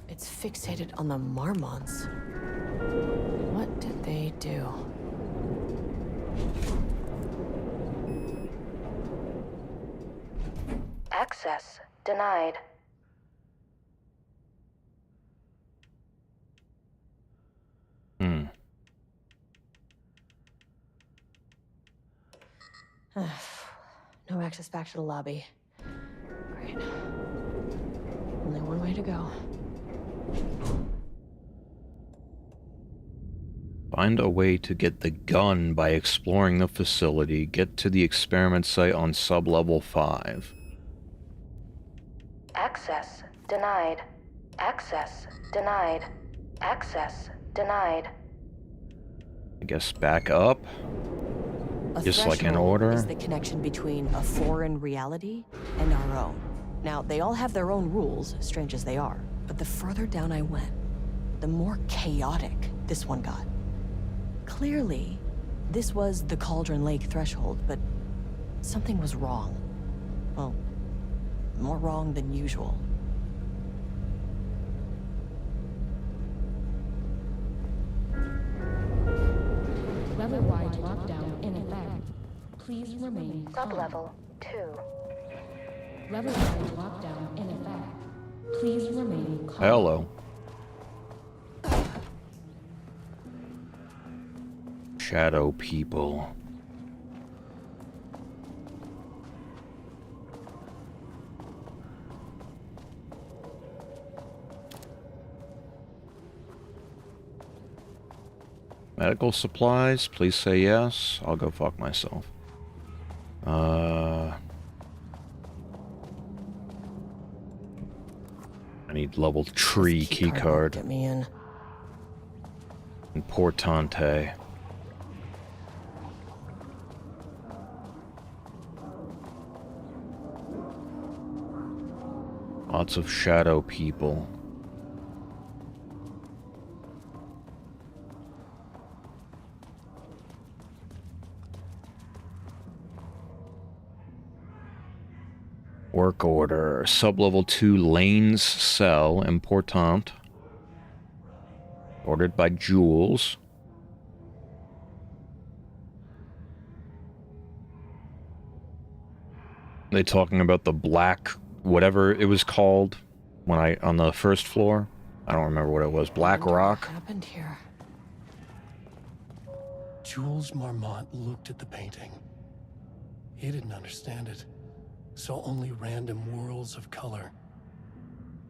S4: It's fixated on the Marmonts. What did they do?
S3: Access denied.
S4: No access back to the lobby. Great. Only one way to go.
S1: Find a way to get the gun by exploring the facility. Get to the experiment site on sub-level 5.
S3: Access denied. Access denied. Access denied.
S1: I guess back up.
S4: A
S1: Just like in
S4: threshold
S1: order.
S4: is the connection between a foreign reality and our own. Now, they all have their own rules, strange as they are. But the further down I went, the more chaotic this one got. Clearly, this was the Cauldron Lake threshold, but something was wrong. Well, more wrong than usual.
S8: Level-wide lockdown in effect. Please remain calm.
S3: Sublevel 2.
S8: Level-wide lockdown in effect. Please remain calm.
S1: Hello. Shadow people. Medical supplies, please say yes. I'll go fuck myself. I need level 3 keycard.
S4: Get me in.
S1: Importante. Lots of shadow people. Work order. Sublevel 2 Lane's cell. Important. Ordered by Jules. They talking about the black, whatever it was called, when on the first floor. I don't remember what it was. Black Rock.
S4: What happened here?
S9: Jules Marmont looked at the painting. He didn't understand it. Saw only random whirls of color.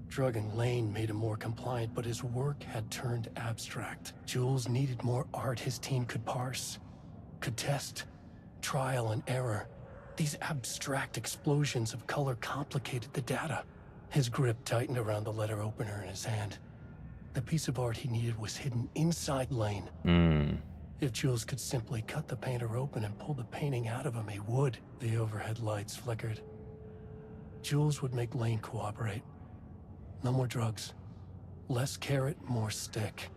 S9: Drugging Lane made him more compliant, but his work had turned abstract. Jules needed more art his team could parse, could test, trial and error. These abstract explosions of color complicated the data. His grip tightened around the letter opener in his hand. The piece of art he needed was hidden inside Lane. If Jules could simply cut the painter open and pull the painting out of him, he would. The overhead lights flickered. Jules would make Lane cooperate. No more drugs. Less carrot, more stick.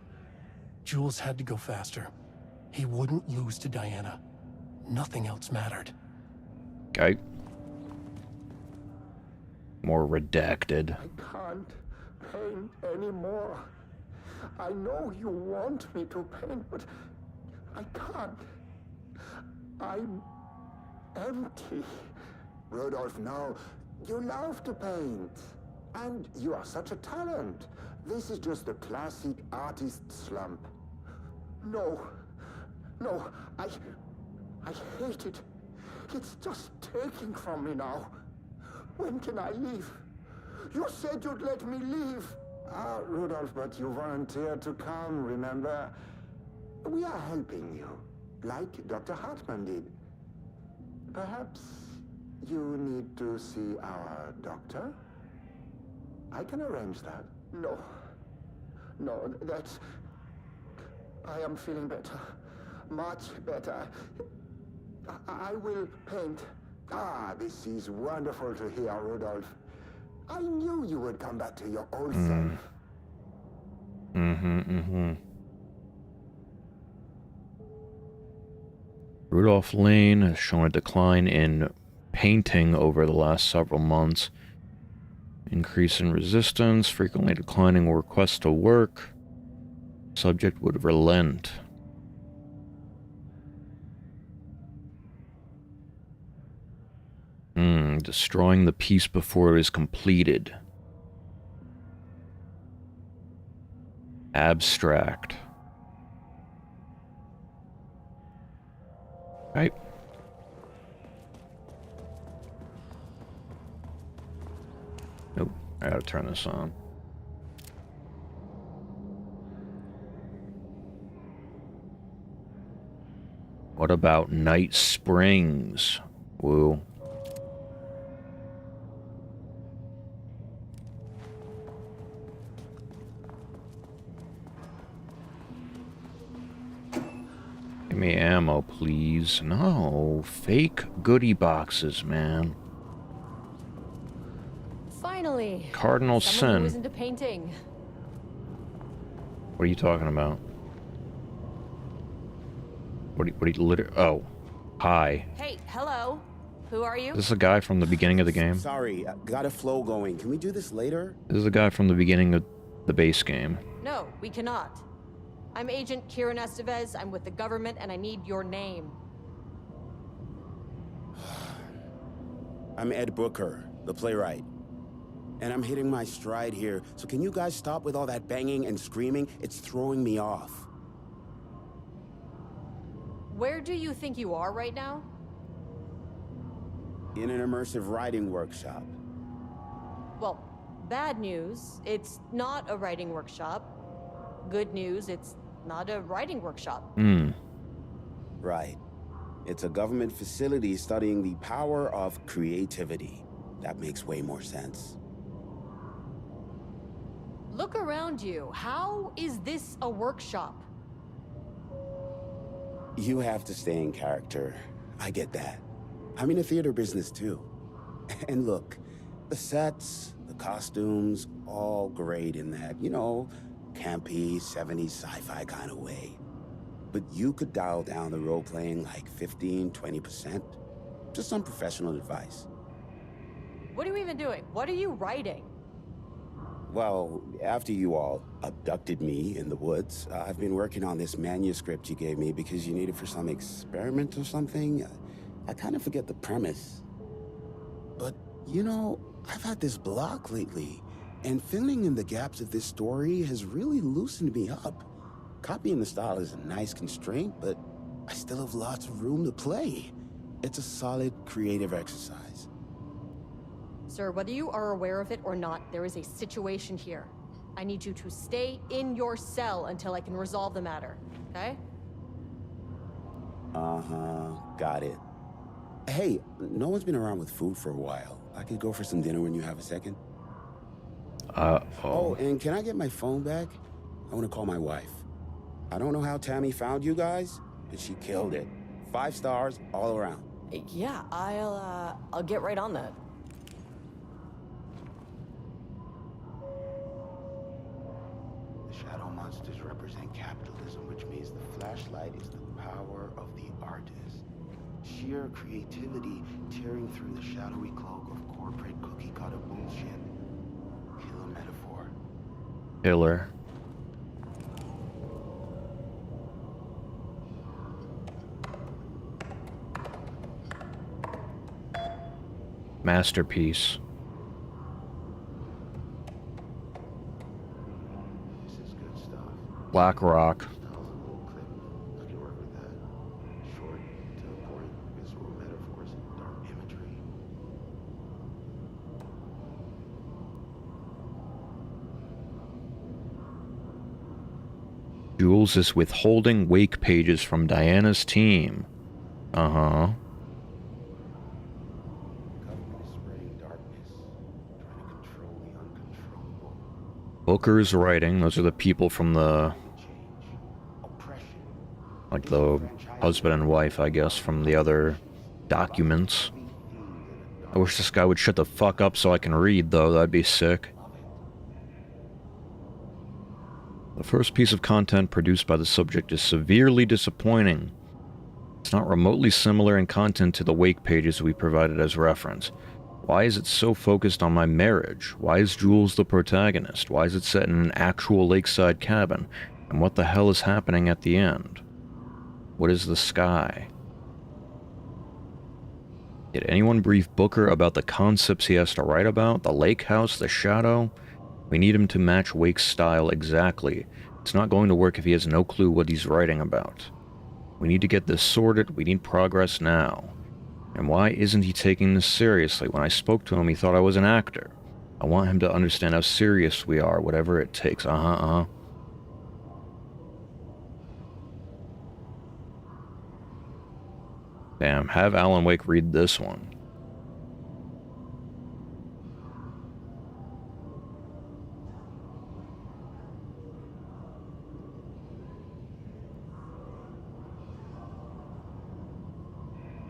S9: Jules had to go faster. He wouldn't lose to Diana. Nothing else mattered.
S1: Okay. More redacted.
S10: I can't paint anymore. I know you want me to paint, but I can't. I'm empty.
S11: Rudolph, no. You love to paint. And you are such a talent. This is just a classic artist slump.
S10: No. No, I hate it. It's just taking from me now. When can I leave? You said you'd let me leave.
S11: Ah, Rudolph, but you volunteered to come, remember? We are helping you, like Dr. Hartman did. Perhaps you need to see our doctor? I can arrange that.
S10: No. No, that's... I am feeling better. Much better. I will paint.
S11: Ah, this is wonderful to hear, Rudolph. I knew you would come back to your old self.
S1: Rudolph Lane has shown a decline in painting over the last several months. Increase in resistance, frequently declining requests to work. Subject would relent. Destroying the piece before it is completed. Abstract. Right. Nope, I gotta turn this on. What about Night Springs? Woo. Give me ammo, please. No, fake goodie boxes, man.
S2: Finally.
S1: Cardinal
S2: Someone who
S1: sin.
S2: is into painting.
S1: What are you talking about? What are you oh. Hi.
S2: Hey, hello. Who are you?
S1: Is this a guy from the beginning of the game?
S12: Sorry, got a flow going. Can we do this later?
S1: This is a guy from the beginning of the base game.
S2: No, we cannot. I'm Agent Kieran Estevez. I'm with the government, and I need your name.
S12: I'm Ed Booker, the playwright. And I'm hitting my stride here, so can you guys stop with all that banging and screaming? It's throwing me off.
S2: Where do you think you are right now?
S12: In an immersive writing workshop.
S2: Well, bad news, it's not a writing workshop. Good news, it's not a writing workshop.
S12: Right. It's a government facility studying the power of creativity. That makes way more sense.
S2: Look around you. How is this a workshop?
S12: You have to stay in character. I get that. I'm in the theater business too. And look, the sets, the costumes, all great in that, you know, campy, 70s sci-fi kind of way. But you could dial down the role-playing like 15–20%. Just some professional advice.
S2: What are you even doing? What are you writing?
S12: Well, after you all abducted me in the woods, I've been working on this manuscript you gave me because you need it for some experiment or something. I kind of forget the premise. But, you know, I've had this block lately, and filling in the gaps of this story has really loosened me up. Copying the style is a nice constraint, but I still have lots of room to play. It's a solid creative exercise.
S2: Sir, whether you are aware of it or not, there is a situation here. I need you to stay in your cell until I can resolve the matter, okay?
S12: Got it. Hey, no one's been around with food for a while. I could go for some dinner when you have a second. Oh, and can I get my phone back? I want to call my wife. I don't know how Tammy found you guys, but she killed it. 5 stars all around.
S4: Yeah, I'll get right on that.
S12: The shadow monsters represent capitalism, which means the flashlight is the power of the artist. Sheer creativity tearing through the shadowy cloak of corporate cookie-cutter bullshit. Killer metaphor.
S1: Killer. Masterpiece.
S12: This is good stuff.
S1: Black Rock.
S12: I can work with that. Short, to the point, visual metaphors, dark imagery.
S1: Jules is withholding wake pages from Diana's team.
S12: Government is spreading darkness, trying to control the uncontrollable.
S1: Booker's writing. Those are the people from the... like the husband and wife, I guess, from the other documents. I wish this guy would shut the fuck up so I can read, though. That'd be sick. The first piece of content produced by the subject is severely disappointing. It's It's not remotely similar in content to the Wake pages we provided as reference. Why is it so focused on my marriage? Why is Jules the protagonist? Why is it set in an actual lakeside cabin? And what the hell is happening at the end? What is the sky? Did anyone brief Booker about the concepts he has to write about? The lake house, the shadow? We need him to match Wake's style exactly. It's not going to work if he has no clue what he's writing about. We need to get this sorted. We need progress now. And why isn't he taking this seriously? When I spoke to him, he thought I was an actor. I want him to understand how serious we are, whatever it takes. Damn, have Alan Wake read this one.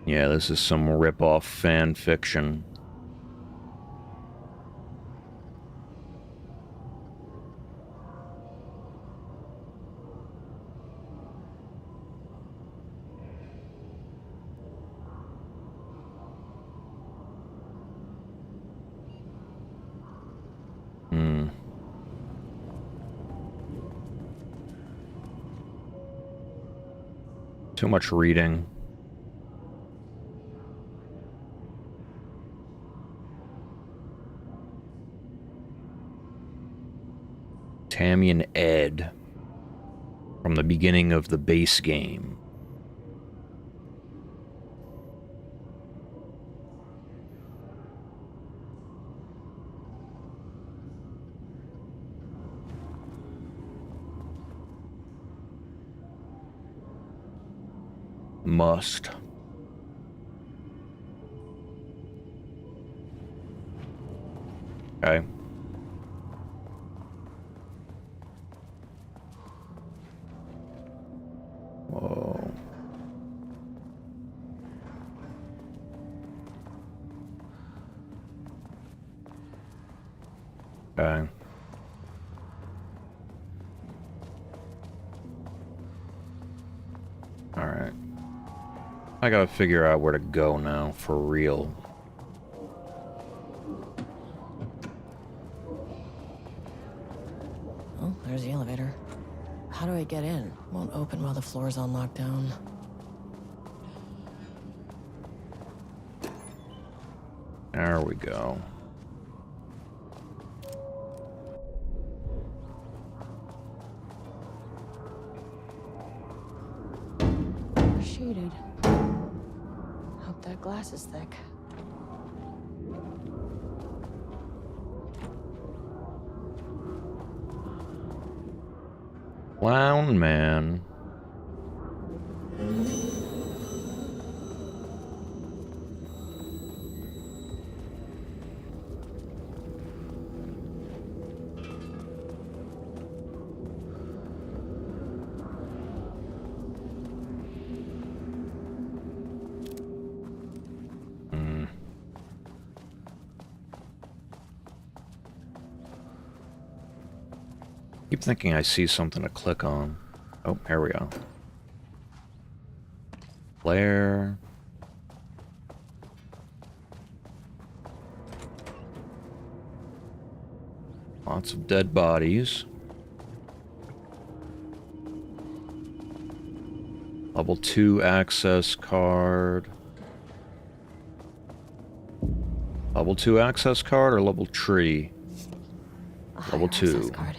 S1: Yeah, this is some rip-off fan fiction. Too much reading. Tammy and Ed from the beginning of the base game. Must. Okay. Whoa. Okay. Alright. I gotta figure out where to go now, for real.
S4: Oh, there's the elevator. How do I get in? Won't open while the floor's on lockdown.
S1: There we go.
S2: Shaded. Hope that glass is thick.
S1: Clown man. Keep thinking I see something to click on. Oh, here we go. Flare. Lots of dead bodies. Level 2 access card. Level 2 access card or level 3? Level 2.
S4: Access card.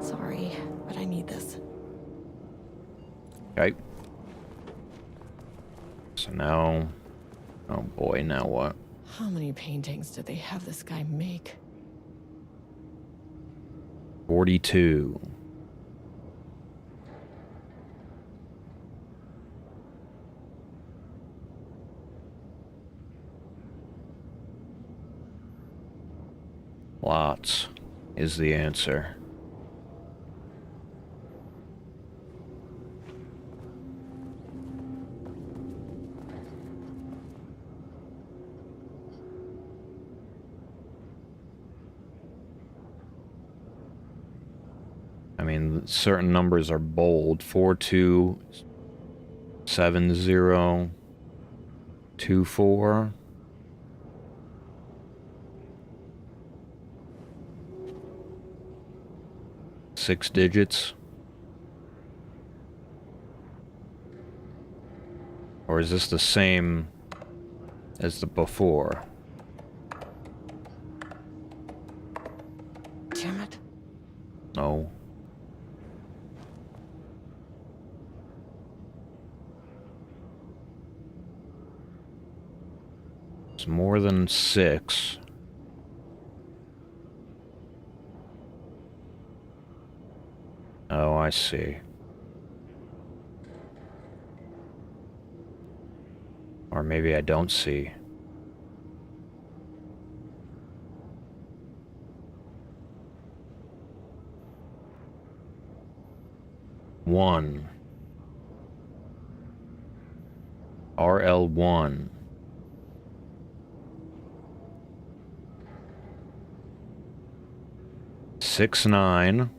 S4: Sorry, but I need this.
S1: Okay. So now... Oh boy, now what?
S4: How many paintings did they have this guy make?
S1: 42. Lots is the answer. I mean, certain numbers are bold. 4, 2, 7024. Six digits. Or is this the same as the before?
S4: Damn it.
S1: No. It's more than 6. Oh, I see. Or maybe I don't see. One. RL1. Six, 9.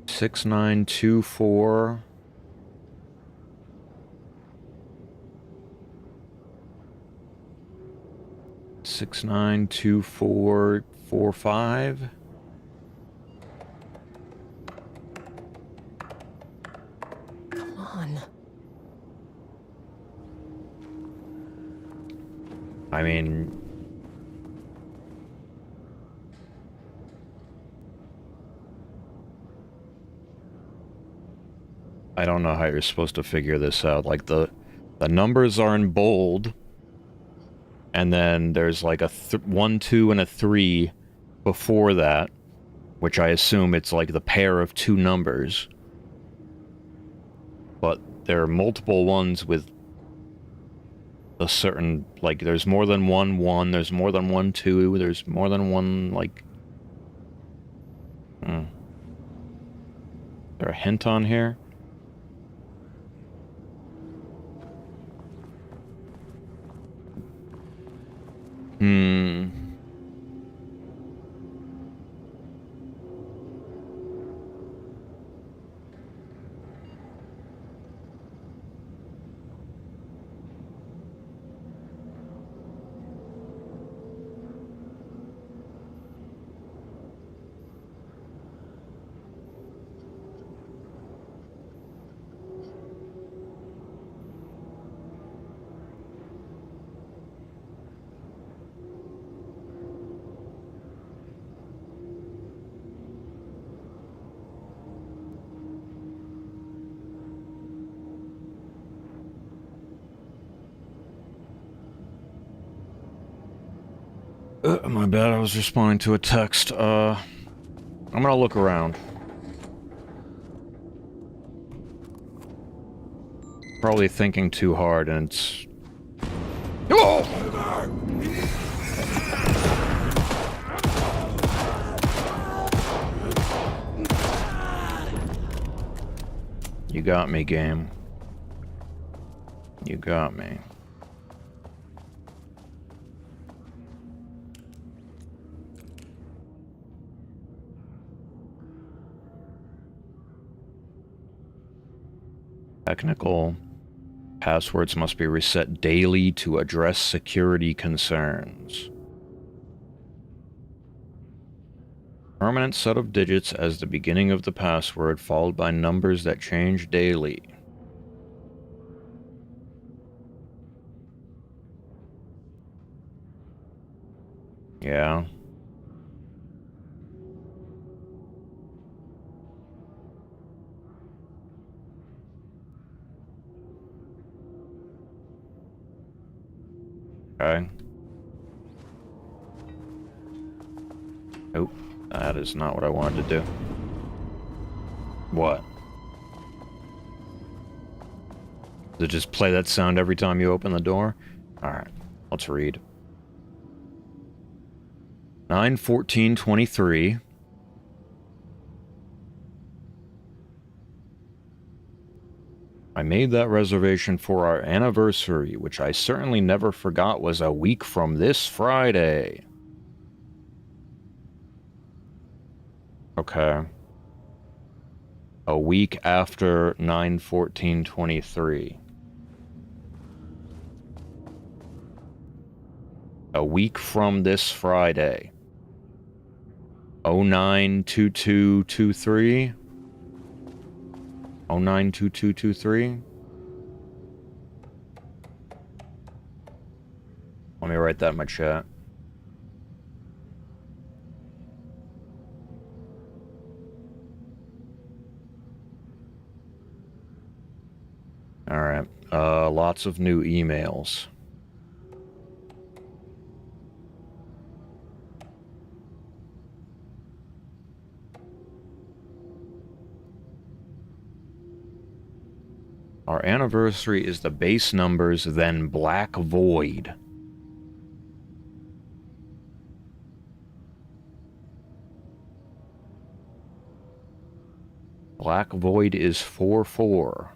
S1: Six, 9, 2, 4. Six, 9, 2, 4, 4, 5.
S4: Come on.
S1: I mean, I don't know how you're supposed to figure this out. Like the numbers are in bold, and then there's like a 1, 2, and a 3 before that, which I assume it's like the pair of two numbers. But there are multiple ones with a certain, like, there's more than 1, 1, there's more than 1, 2, there's more than one, like... Is there a hint on here? My bad, I was responding to a text. I'm gonna look around. Probably thinking too hard, and it's... Oh! You got me, game. You got me. Technical passwords must be reset daily to address security concerns. Permanent set of digits as the beginning of the password, followed by numbers that change daily. Yeah. Okay. Nope. That is not what I wanted to do. What? Does it just play that sound every time you open the door? Alright. Let's read. 9/14/23. I made that reservation for our anniversary, which I certainly never forgot was a week from this Friday. Okay. A week after 9/14/23. A week from this Friday. 09/22/23. 09/22/23. Let me write that in my chat. All right. Lots of new emails. Our anniversary is the base numbers, then Black Void. Black Void is 4/4.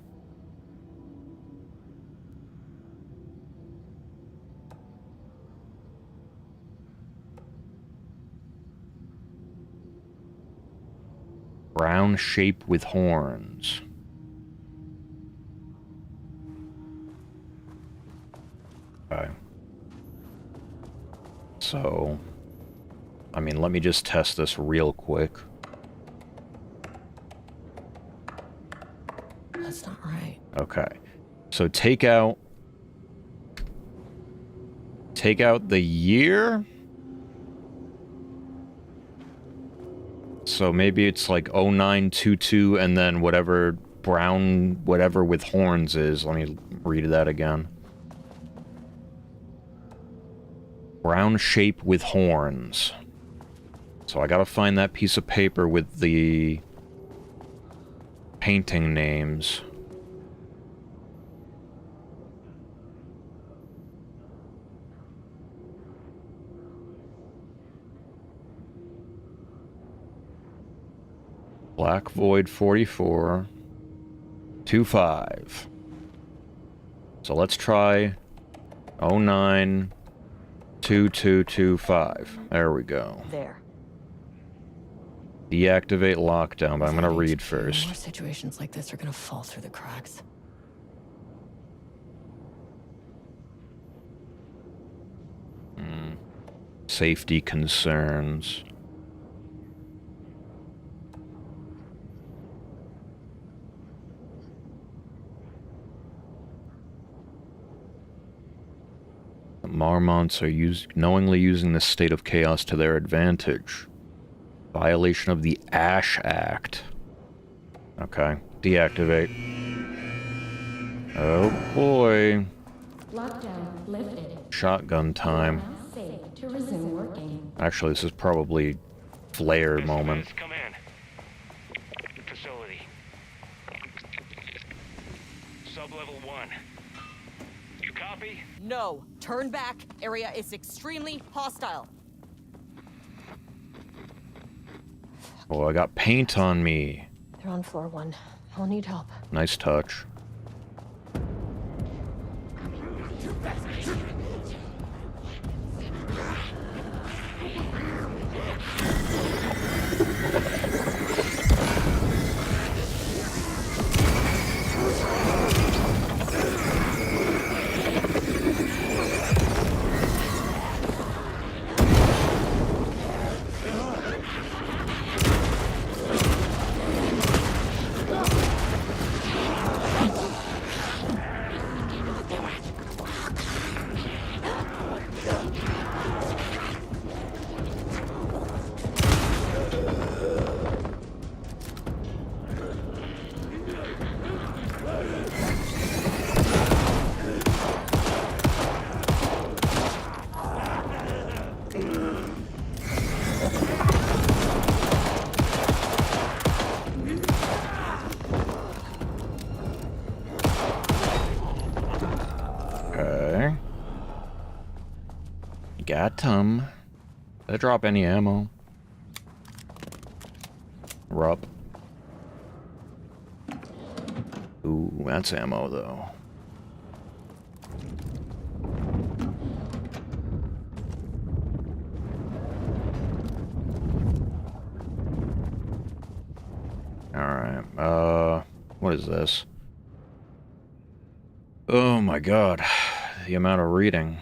S1: Brown shape with horns. Okay. So, I mean, let me just test this real quick.
S2: That's not right.
S1: Okay. So take out the year. So maybe it's like 09/22 and then whatever brown whatever with horns is. Let me read that again. Brown shape with horns. So I gotta find that piece of paper with the painting names. Black Void 4425. So let's try 09/22/25. There we go.
S4: There.
S1: Deactivate lockdown, but I'm gonna read first.
S2: More situations like this are gonna fall through the cracks.
S1: Safety concerns. The Marmonts are knowingly using this state of chaos to their advantage. Violation of the Ash Act. Okay, deactivate. Oh boy.
S8: Lockdown lifted.
S1: Shotgun time.
S8: Safe to resume working.
S1: Actually, this is probably flare moment.
S7: Come in. Facility. Sub-level 1. You copy?
S4: No. Turn back. Area is extremely hostile.
S1: Oh, I got paint on me.
S2: They're on floor 1. I'll need help.
S1: Nice touch. Got 'em. Did I drop any ammo? Rup. Ooh. Ooh, that's ammo, though. Alright, what is this? Oh my god, the amount of reading.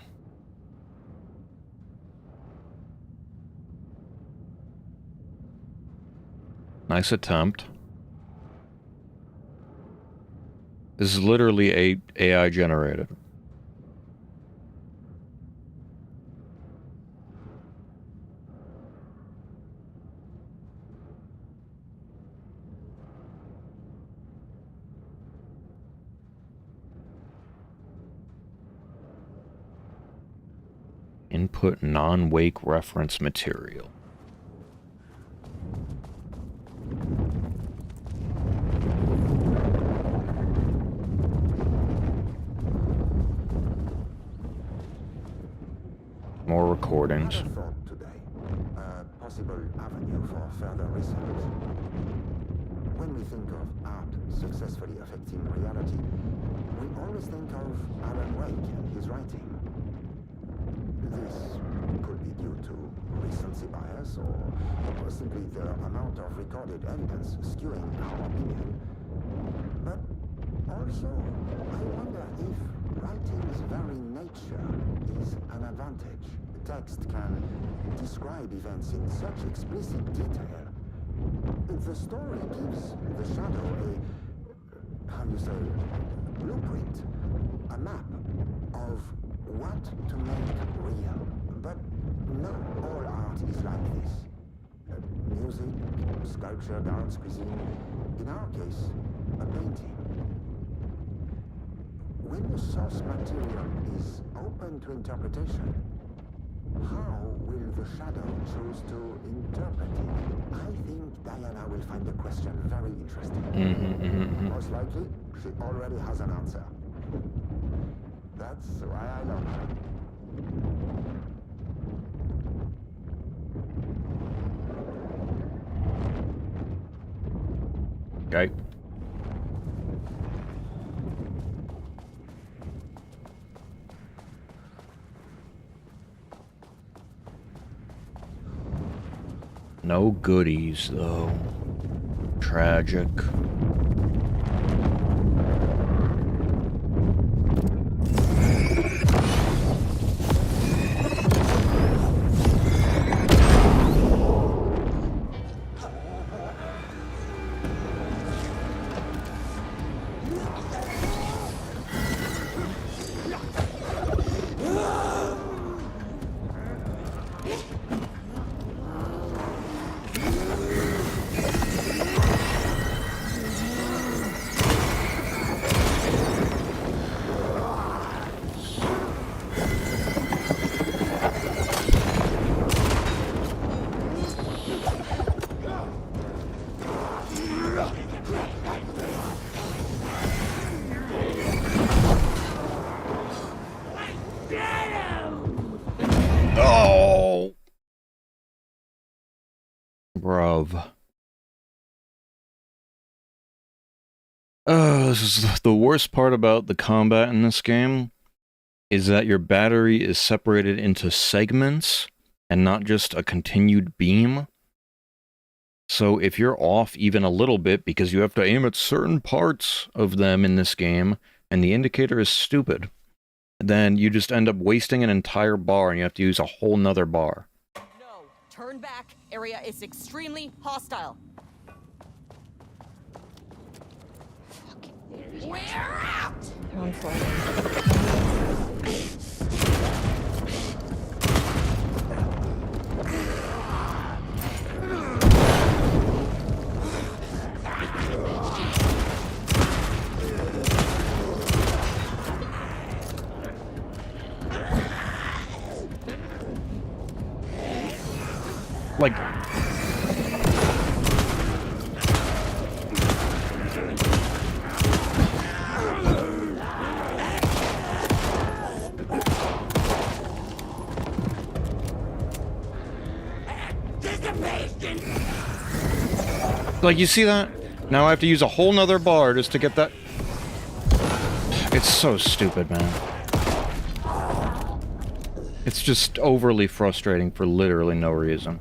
S1: Nice attempt. This is literally AI generated. Input non-wake reference material. More recordings.
S11: Today, a possible avenue for further research. When we think of art successfully affecting reality, we always think of Alan Wake and his writing. This could be due to recency bias or simply the amount of recorded evidence skewing our opinion. But also, I wonder if writing's very nature is an advantage. Text can describe events in such explicit detail. The story gives the shadow a blueprint, a map of what to make real. But not all art is like this. Music, sculpture, dance, cuisine, in our case, a painting. When the source material is open to interpretation, how will the shadow choose to interpret it? I think Diana will find the question very interesting. Most likely, she already has an answer. That's why I love her.
S1: Okay. No goodies, though. Tragic. Bruv. This is the worst part about the combat in this game, is that your battery is separated into segments and not just a continued beam. So if you're off even a little bit because you have to aim at certain parts of them in this game, and the indicator is stupid, then you just end up wasting an entire bar and you have to use a whole nother bar.
S4: No, turn back. Area is extremely hostile. We're out!
S3: On forward.
S1: Like... Like, you see that? Now I have to use a whole nother bar just to get that. It's so stupid, man. It's just overly frustrating for literally no reason.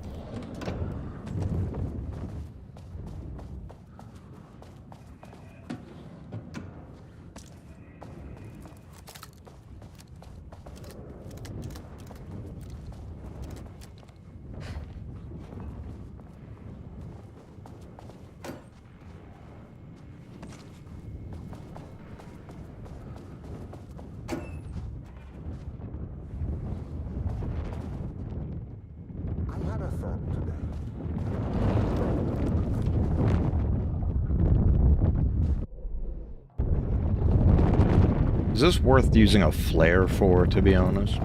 S1: Is this worth using a flare for, to be honest?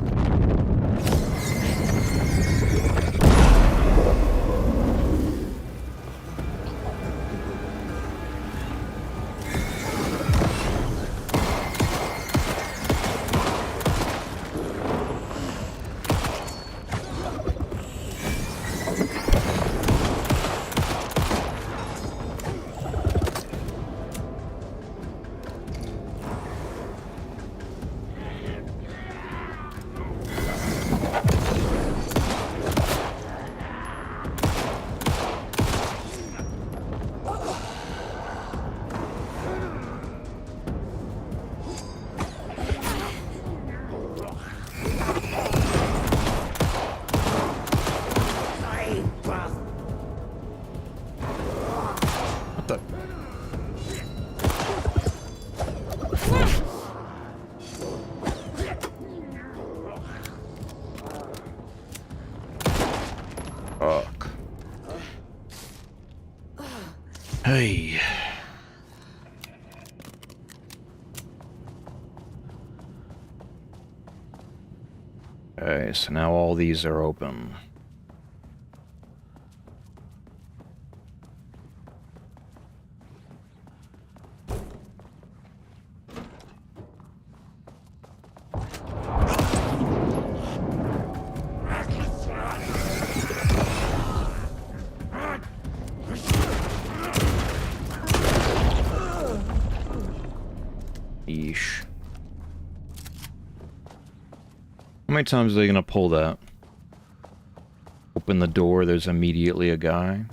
S1: Fuck. Hey. Okay, so now all these are open. Yeesh. How many times are they gonna pull that? Open the door, there's immediately a guy.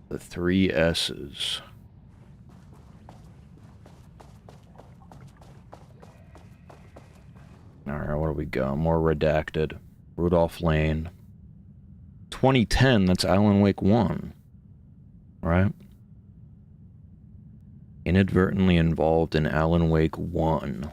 S1: The 3 S's. Alright, what do we got? More redacted. Rudolph Lane. 2010, that's Alan Wake 1. Right? Inadvertently involved in Alan Wake 1.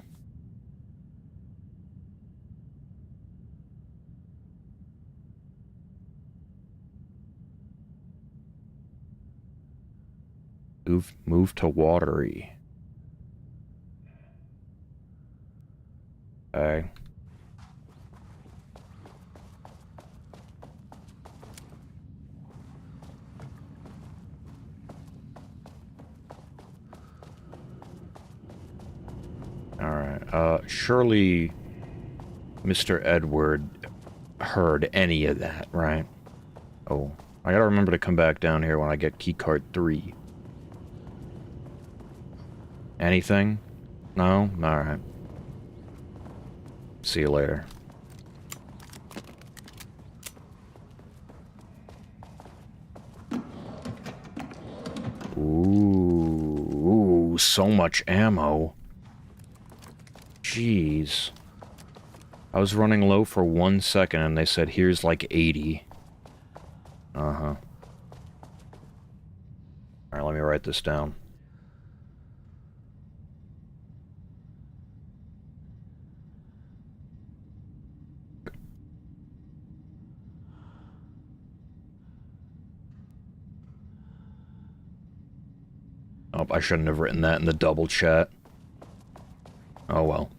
S1: Move to Watery. Okay. Alright, surely Mr. Edward heard any of that, right? Oh, I gotta remember to come back down here when I get keycard 3. Anything? No? Alright. See you later. Ooh, so much ammo. Jeez. I was running low for 1 second and they said, here's like 80. Uh-huh. Alright, let me write this down. Oh, I shouldn't have written that in the double chat. Oh well.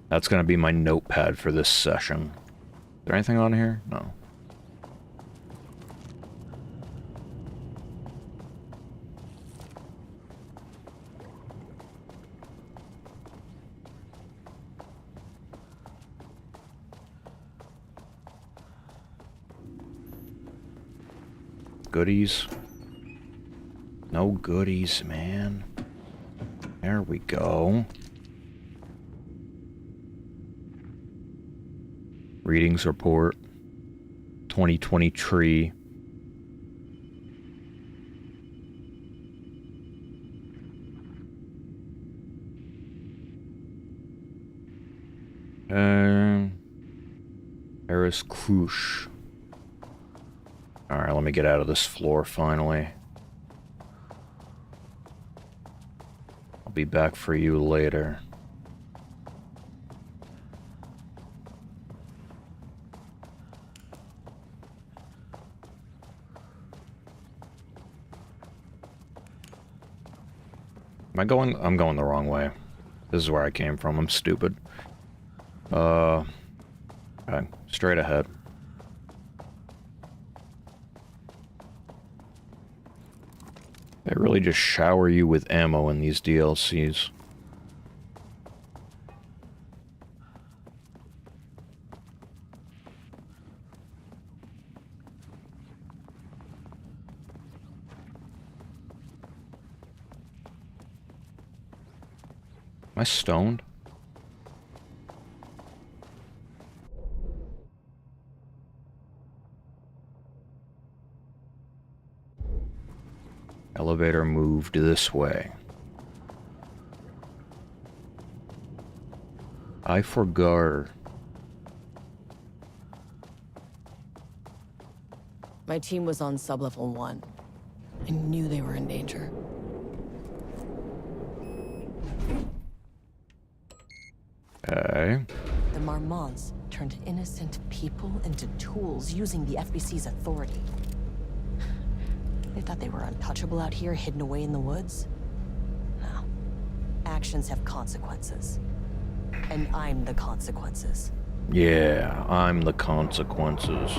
S1: That's gonna be my notepad for this session. Is there anything on here? No. goodies? No goodies, man. There we go. Readings report. 2020 tree. Harris Krush. Alright, let me get out of this floor finally. I'll be back for you later. I'm going the wrong way. This is where I came from. I'm stupid. Okay, straight ahead. They really just shower you with ammo in these DLCs. Am I stoned? Elevator moved this way. I forgot.
S2: My team was on sublevel 1. I knew they were in danger.
S1: Okay.
S4: The Marmonts turned innocent people into tools using the FBC's authority. They thought they were untouchable out here, hidden away in the woods? No. Actions have consequences. And I'm the consequences.
S1: Yeah, I'm the consequences.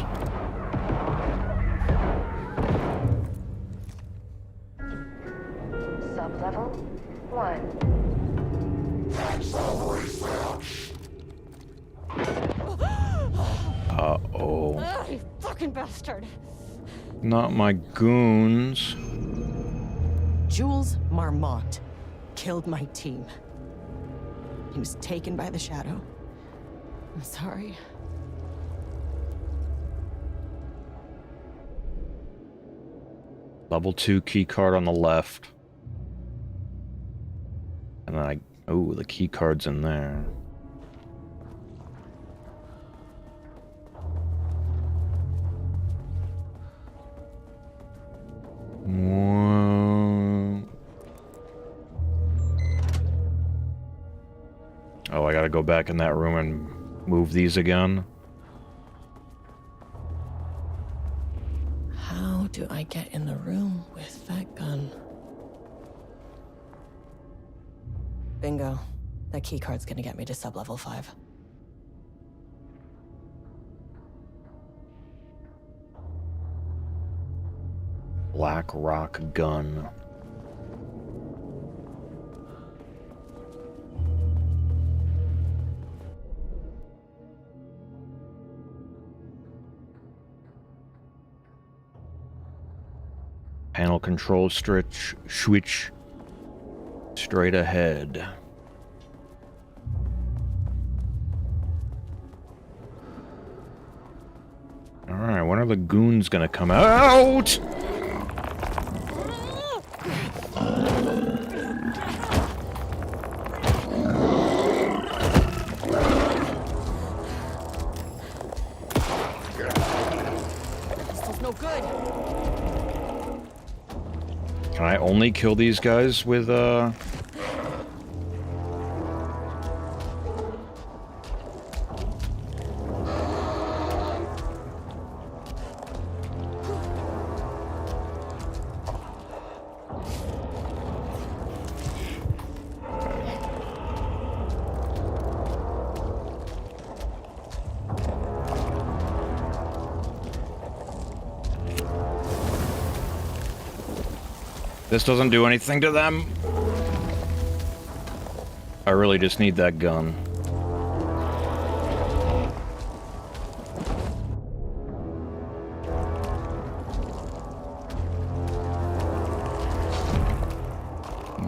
S13: Sublevel 1.
S1: Uh-oh.
S4: Ah, you fucking bastard!
S1: Not my goons.
S4: Jules Marmont killed my team. He was taken by the Shadow. I'm sorry.
S1: Level 2 key card on the left. And then oh, the key card's in there. Oh, I gotta go back in that room and move these again.
S2: How do I get in the room with that gun? Bingo. That keycard's gonna get me to sublevel 5.
S1: Black Rock gun. Panel control switch straight ahead. Alright, when are the goons gonna come out?
S4: Pistol's no good.
S1: Can I only kill these guys with, This doesn't do anything to them. I really just need that gun.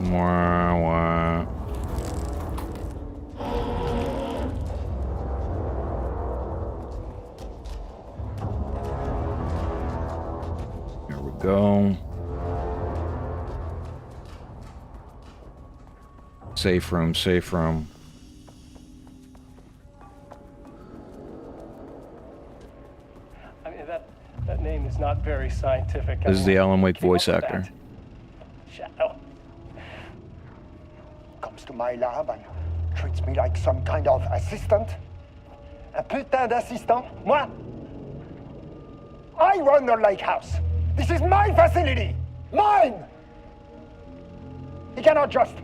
S1: Wah, wah. Here we go. Safe room, safe room.
S13: I mean, that name is not very scientific.
S1: This is the Alan Wake voice actor.
S13: Shadow.
S5: Comes to my lab and treats me like some kind of assistant. Un putain d'assistant? Moi? I run the lake house. This is my facility. Mine! He cannot just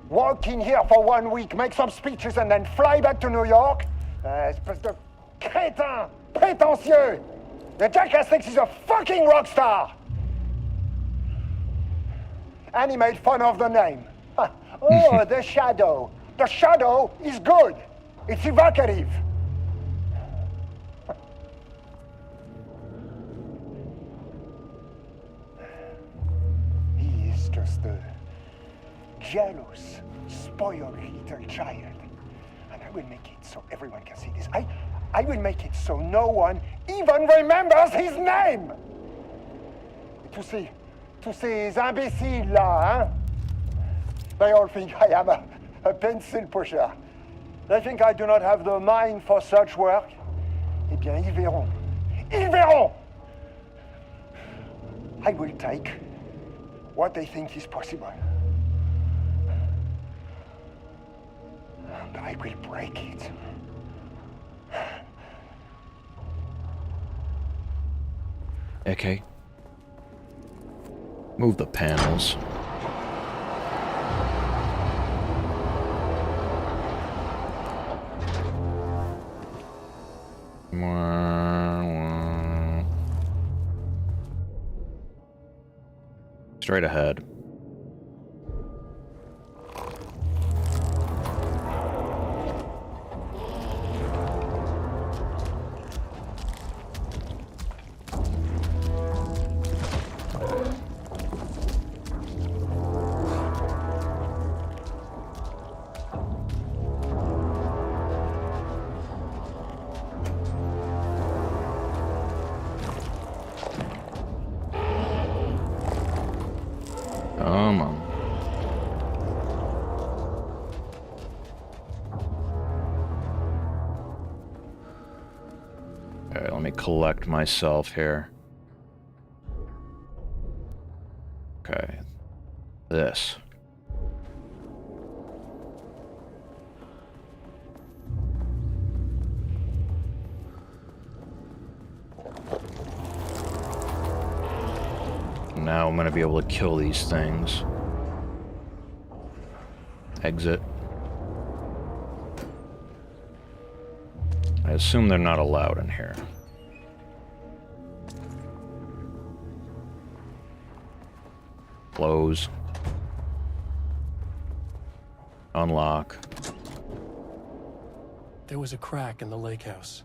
S5: walk in here for 1 week, make some speeches, and then fly back to New York. Espèce de crétin, prétentieux. The jackass thinks he's a fucking rock star. And he made fun of the name. Oh, the Shadow. The Shadow is good. It's evocative. He is just a jealous, spoiled little child. And I will make it so everyone can see this. I will make it so no one even remembers his name. To ces imbéciles là, hein? They all think I am a pencil pusher. They think I do not have the mind for such work. Eh bien, ils verront. Ils verront! I will take what they think is possible. And I will break it.
S1: Okay. Move the panels. Straight ahead. Come on. Alright, let me collect myself here. Okay. This. Now I'm gonna be able to kill these things. Exit. I assume they're not allowed in here. Close. Unlock.
S9: There was a crack in the lake house.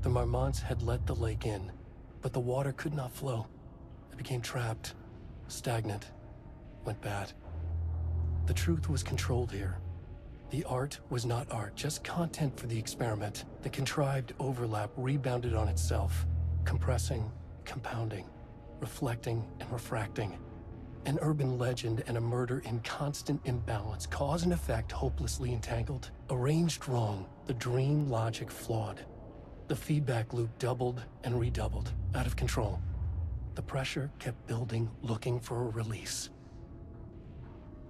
S9: The Marmonts had let the lake in, but the water could not flow. It became trapped, stagnant, went bad. The truth was controlled here. The art was not art, just content for the experiment. The contrived overlap rebounded on itself, compressing, compounding, reflecting and refracting. An urban legend and a murder in constant imbalance, cause and effect hopelessly entangled. Arranged wrong, the dream logic flawed. The feedback loop doubled and redoubled, out of control. The pressure kept building, looking for a release.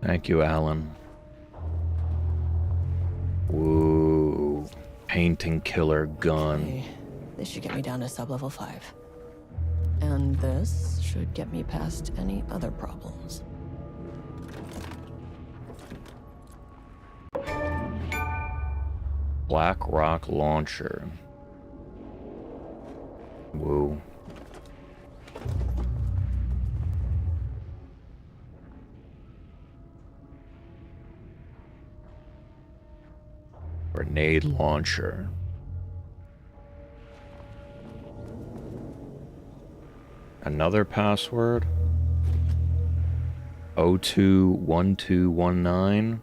S1: Thank you, Alan. Woo. Painting killer gun.
S2: Okay. This should get me down to sub-level 5. And this should get me past any other problems.
S1: Black Rock Launcher. Woo. Grenade launcher. Another password? 021219.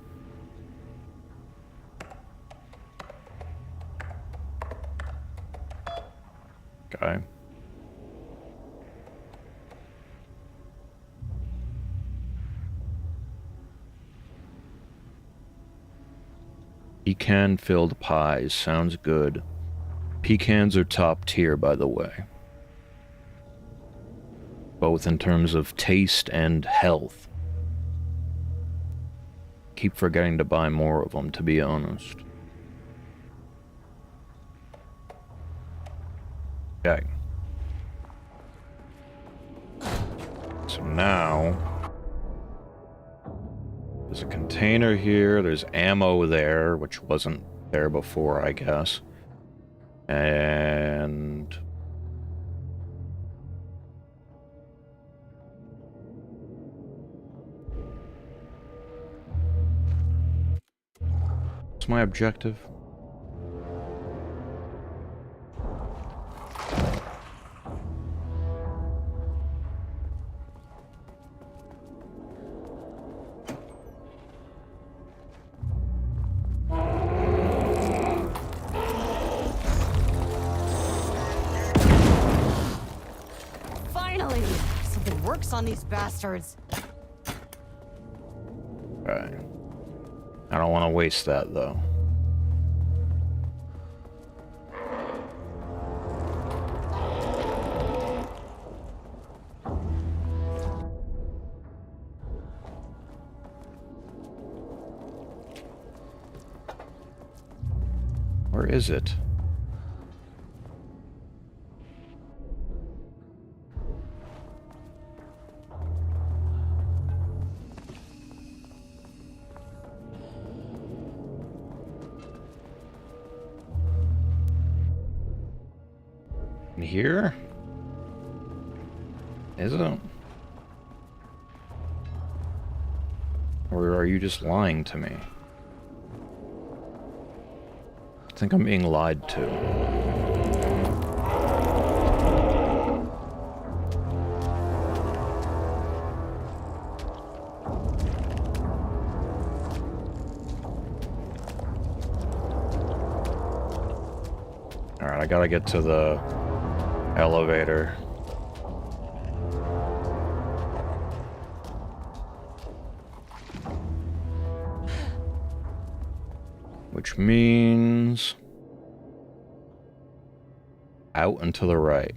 S1: Okay. Pecan-filled pies. Sounds good. Pecans are top tier, by the way. Both in terms of taste and health. Keep forgetting to buy more of them, to be honest. Okay. So now... there's a container here, there's ammo there, which wasn't there before, I guess. And... what's my objective?
S4: Finally! Something works on these bastards.
S1: Okay. I don't want to waste that, though. Where is it? In here? Is it? Or are you just lying to me? I think I'm being lied to. Alright, I gotta get to the elevator. Which means out and to the right.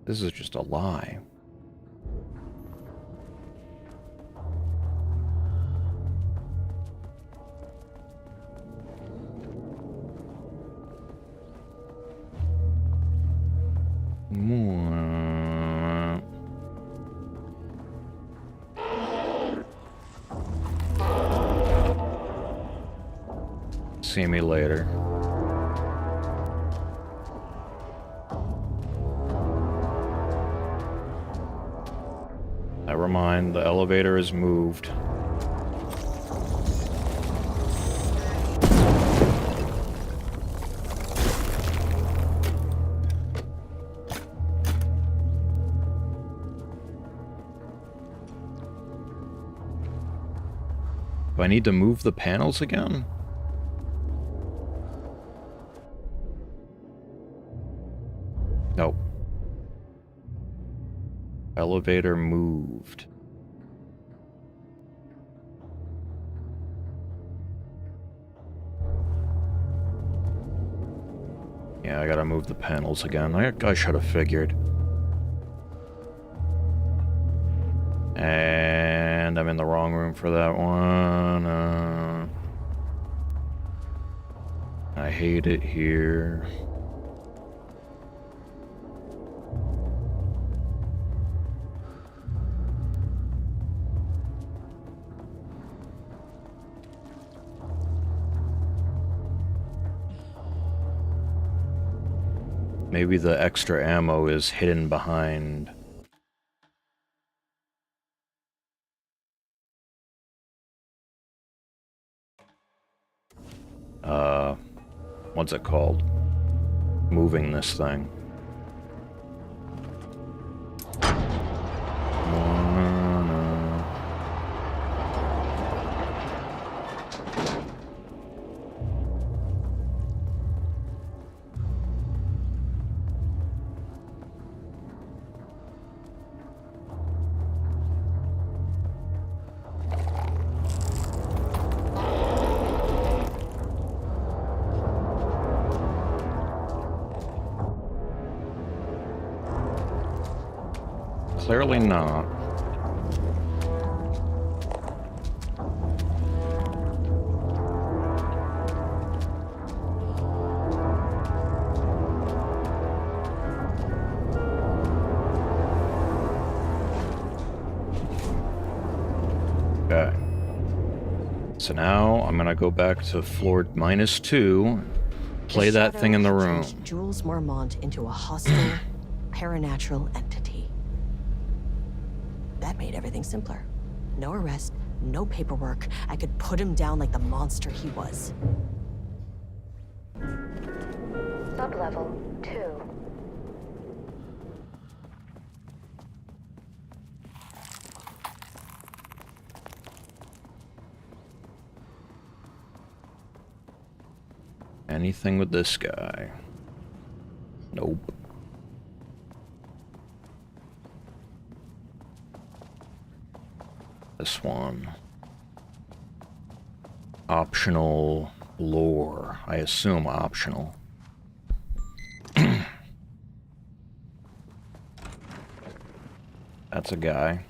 S1: This is just a lie. See me later. Never mind, the elevator is moved. Do I need to move the panels again? Nope. Elevator moved. Yeah, I gotta move the panels again. I should have figured. And I'm in the wrong room for that one. I hate it here. Maybe the extra ammo is hidden behind... what's it called? Moving this thing. Clearly not. Okay. So now I'm gonna go back to floor -2, play that thing in the room.
S4: Changed Jules Marmont into a hostile, paranatural entity. That made everything simpler. No arrest, no paperwork. I could put him down like the monster he was.
S3: Sublevel 2.
S1: Anything with this guy? Nope. This one. Optional lore. I assume optional. That's a guy.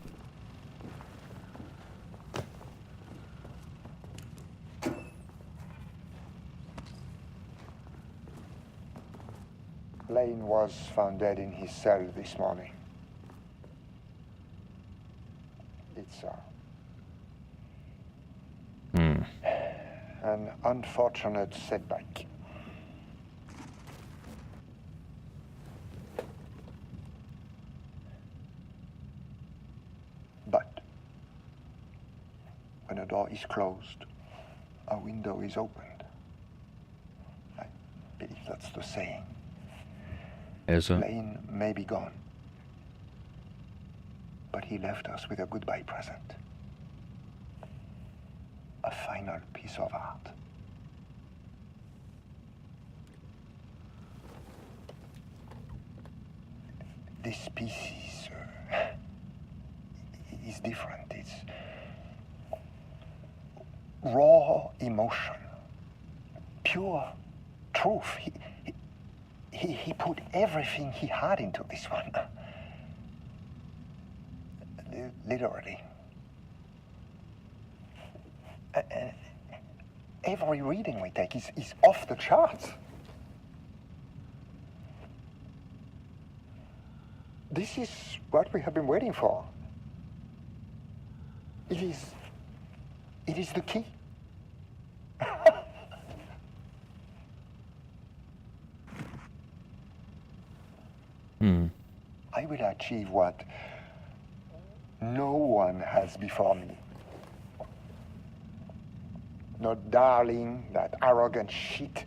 S5: Lane was found dead in his cell this morning. It's an unfortunate setback. But when a door is closed, a window is opened. I believe that's the saying.
S1: Is it?
S5: Lane may be gone, but he left us with a goodbye present. A final piece of art. This piece is different. It's raw emotion, pure truth. He put everything he had into this one. Literally. Every reading we take is off the charts. This is what we have been waiting for. It is the key. I will achieve what no one has before me. Not darling, that arrogant shit.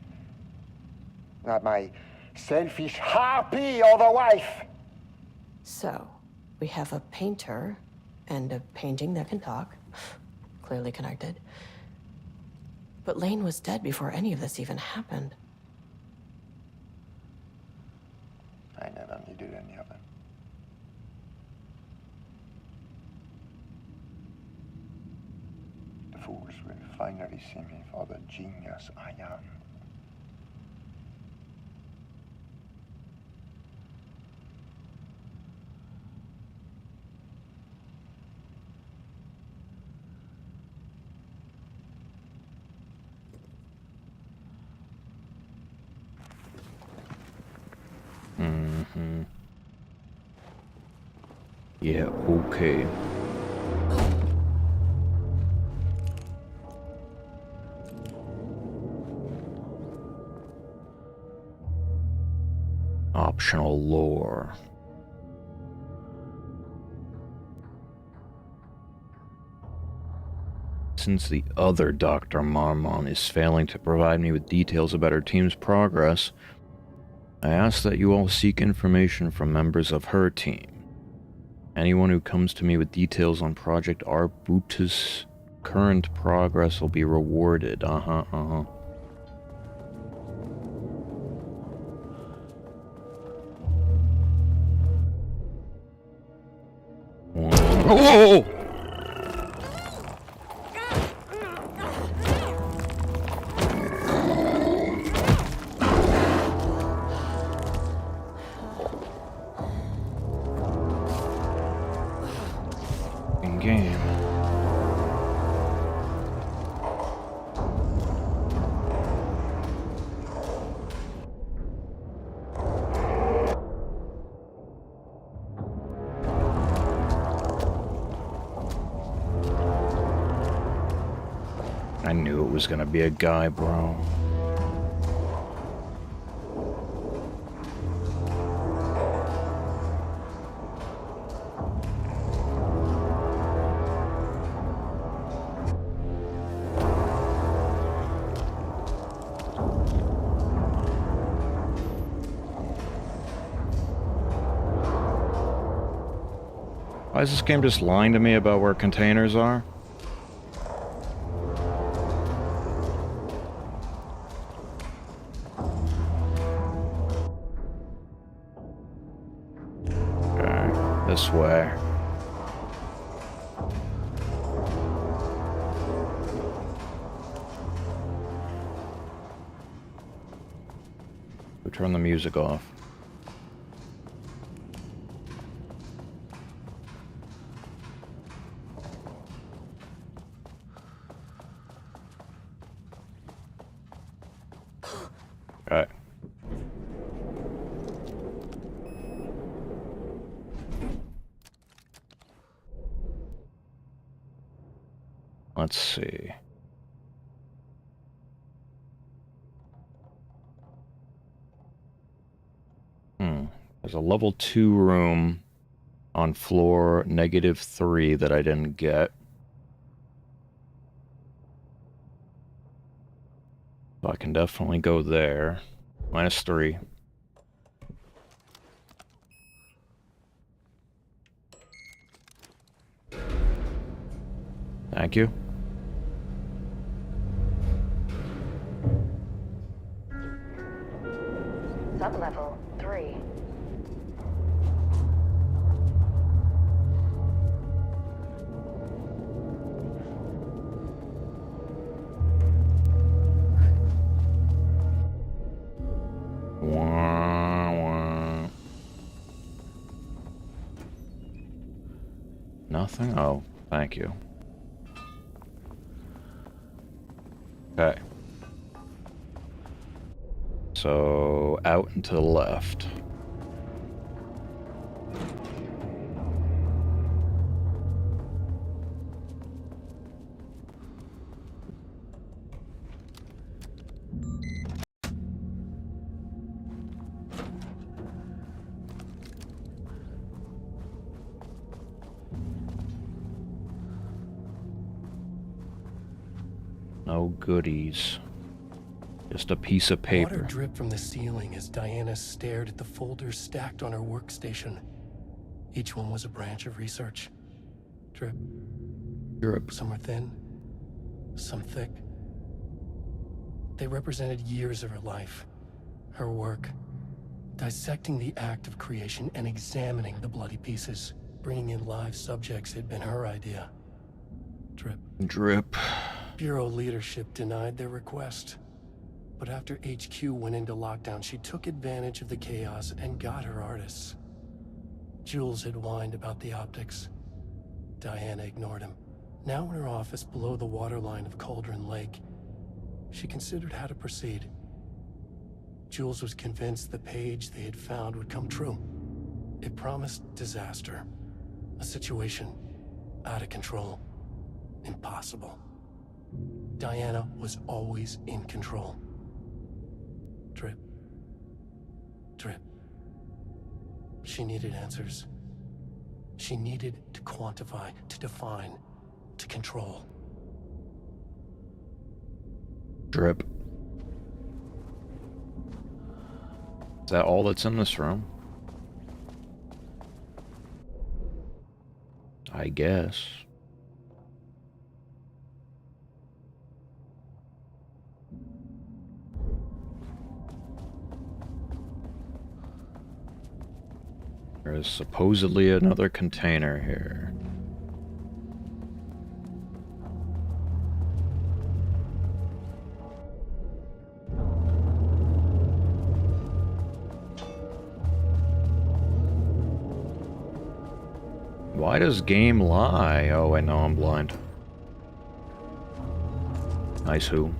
S5: Not my selfish harpy or the wife.
S4: So, we have a painter and a painting that can talk. Clearly connected. But Lane was dead before any of this even happened.
S5: I never needed any of them. The fools will finally see me for the genius I am.
S1: Yeah, okay. Optional lore. Since the other Dr. Marmont is failing to provide me with details about her team's progress, I ask that you all seek information from members of her team. Anyone who comes to me with details on Project Arbutus' current progress will be rewarded. Oh! fucking game. I knew it was gonna be a guy, bro. Why is this game just lying to me about where containers are? Okay, this way. We turn the music off. Alright. Let's see. There's a level 2 room on floor -3 that I didn't get. So I can definitely go there. -3. Thank you.
S3: Sublevel 3.
S1: Nothing? Oh, thank you. Okay. So, out and to the left. No goodies. Just a piece of paper.
S9: Water dripped from the ceiling as Diana stared at the folders stacked on her workstation. Each one was a branch of research. Drip.
S1: Drip.
S9: Some were thin, some thick. They represented years of her life, her work, dissecting the act of creation and examining the bloody pieces. Bringing in live subjects had been her idea. Drip.
S1: Drip.
S9: Bureau leadership denied their request. But after HQ went into lockdown, she took advantage of the chaos and got her artists. Jules had whined about the optics. Diana ignored him. Now in her office below the waterline of Cauldron Lake, she considered how to proceed. Jules was convinced the page they had found would come true. It promised disaster. A situation out of control. Impossible. Diana was always in control. Drip. Drip. She needed answers. She needed to quantify, to define, to control.
S1: Drip. Is that all that's in this room? I guess. There is supposedly another container here. Why does game lie? Oh, wait, no, I'm blind. Nice who.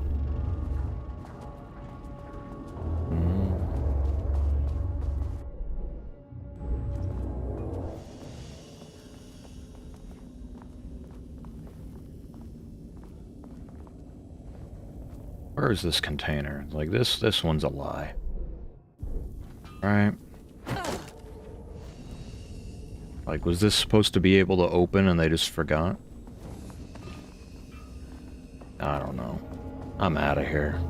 S1: Where is this container? Like, this one's a lie. Right? Like, was this supposed to be able to open and they just forgot? I don't know. I'm out of here.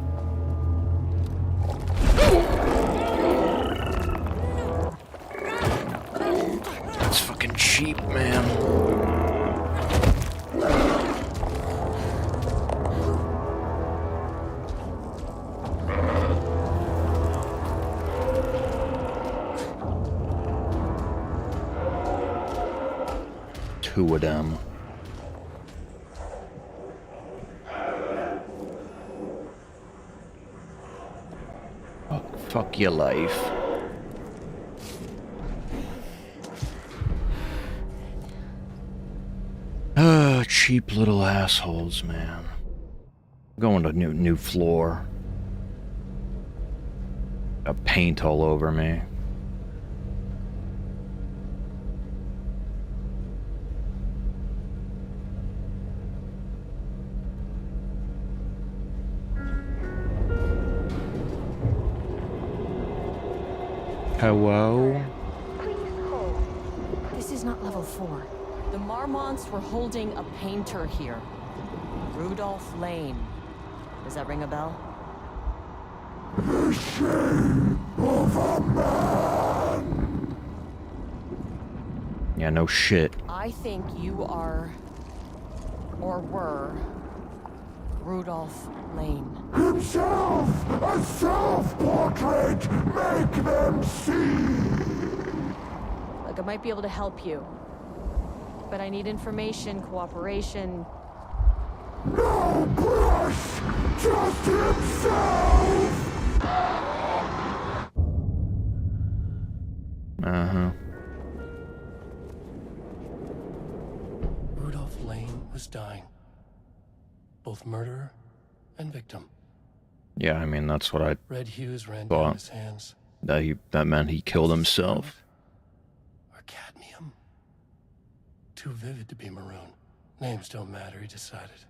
S1: That's fucking cheap, man. Two of them. Oh, fuck your life. Cheap little assholes, man. Going to new floor. Got paint all over me. Hello?
S4: This is not level 4. The Marmonts were holding a painter here. Rudolph Lane. Does that ring a bell?
S10: The shame of a man!
S1: Yeah, no shit.
S4: I think you are, or were, Rudolph Lane.
S10: Himself! A self-portrait! Make them see!
S4: Look, I might be able to help you. But I need information, cooperation.
S10: No brush! Just himself!
S1: Uh-huh.
S9: Rudolph Lane was dying. Both murderer and victim.
S1: Yeah, I mean, that's what I
S9: Red hues ran
S1: thought.
S9: down his hands.
S1: That meant he killed himself.
S9: Or cadmium. Too vivid to be maroon. Names don't matter, he decided.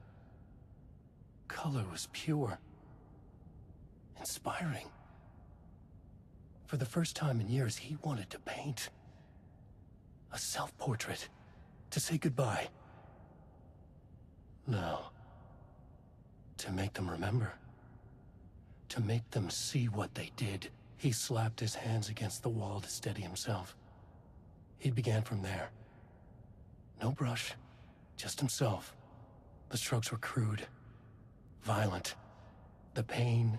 S9: Color was pure. Inspiring. For the first time in years, he wanted to paint. A self-portrait. To say goodbye. No. To make them remember. To make them see what they did. He slapped his hands against the wall to steady himself. He began from there. No brush, just himself. The strokes were crude, violent. The pain,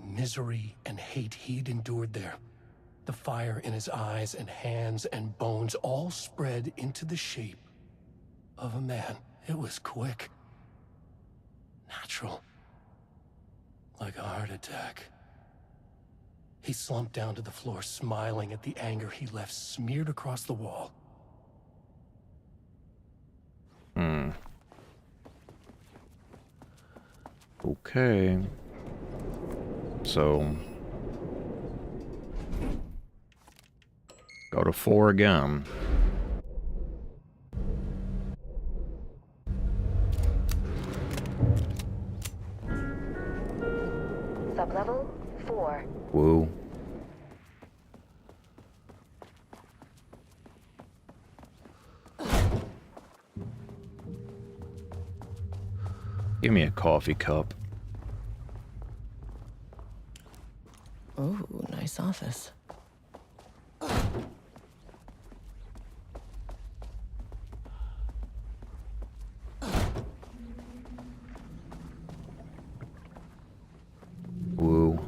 S9: misery, and hate he'd endured there. The fire in his eyes and hands and bones all spread into the shape of a man. It was quick. Natural. Like a heart attack. He slumped down to the floor, smiling at the anger he left smeared across the wall.
S1: Okay. So... go to 4 again.
S3: Sublevel 4.
S1: Woo. Give me a coffee cup.
S4: Ooh, nice office.
S1: Woo.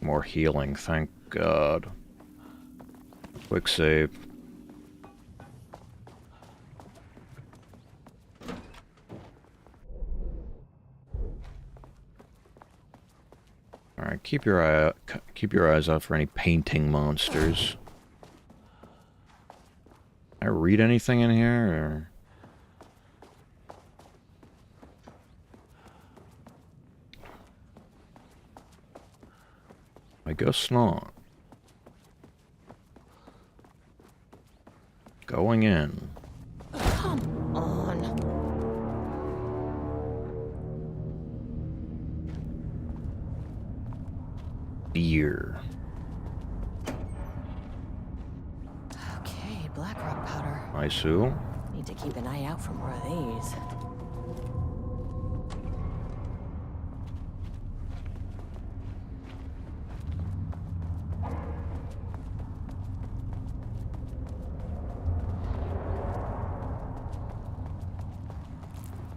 S1: More healing, thank God. Quick save. Alright, keep your eyes out for any painting monsters. Can I read anything in here, or? I guess not. Going in.
S4: Come on.
S1: Beer.
S4: Okay, black rock powder.
S1: I sue.
S4: Need to keep an eye out for more of these.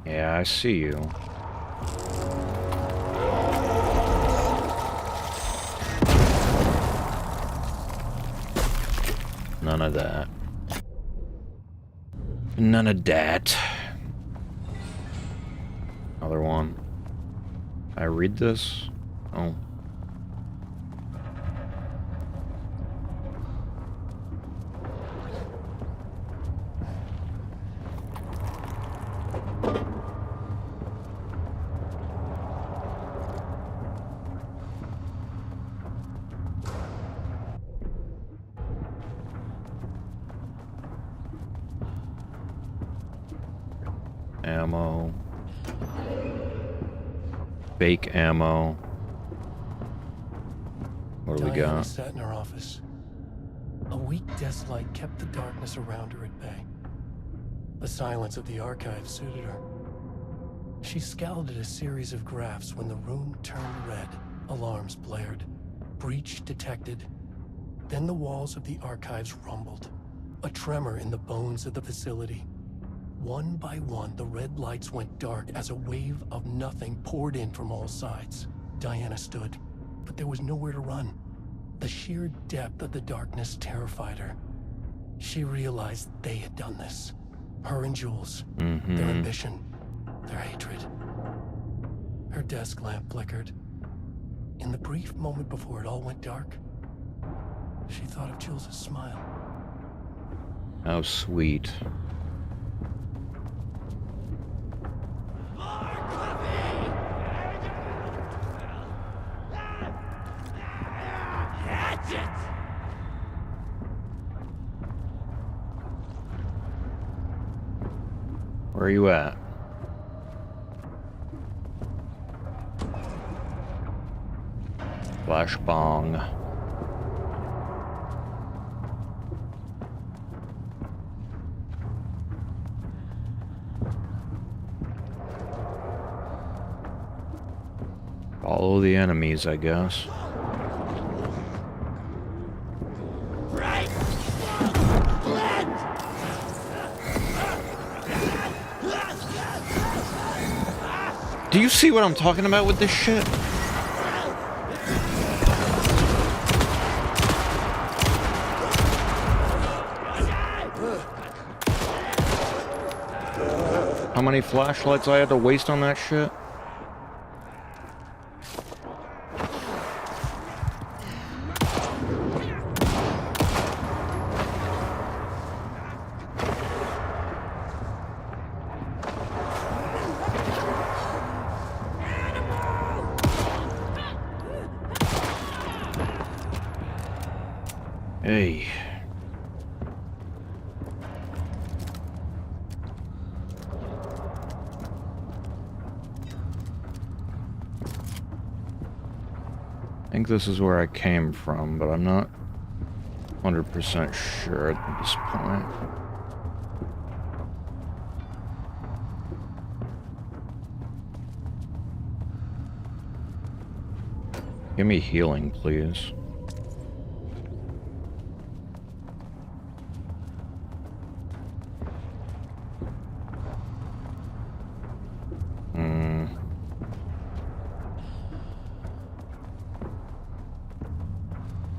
S1: Yeah, I see you. None of that. None of that. Another one. I read this? Oh. Ammo. Fake ammo. What do we
S9: Diana
S1: got?
S9: sat in her office. A weak desk light kept the darkness around her at bay. The silence of the archive suited her. She scowled at a series of graphs when the room turned red. Alarms blared. Breach detected. Then the walls of the archives rumbled. A tremor in the bones of the facility. One by one, the red lights went dark as a wave of nothing poured in from all sides. Diana stood, but there was nowhere to run. The sheer depth of the darkness terrified her. She realized they had done this. Her and Jules. Their ambition. Their hatred. Her desk lamp flickered. In the brief moment before it all went dark, she thought of Jules' smile.
S1: How sweet. Where are you at? Flash bong. Follow the enemies, I guess. Do you see what I'm talking about with this shit? How many flashlights I had to waste on that shit? Hey. I think this is where I came from, but I'm not 100% sure at this point. Give me healing, please.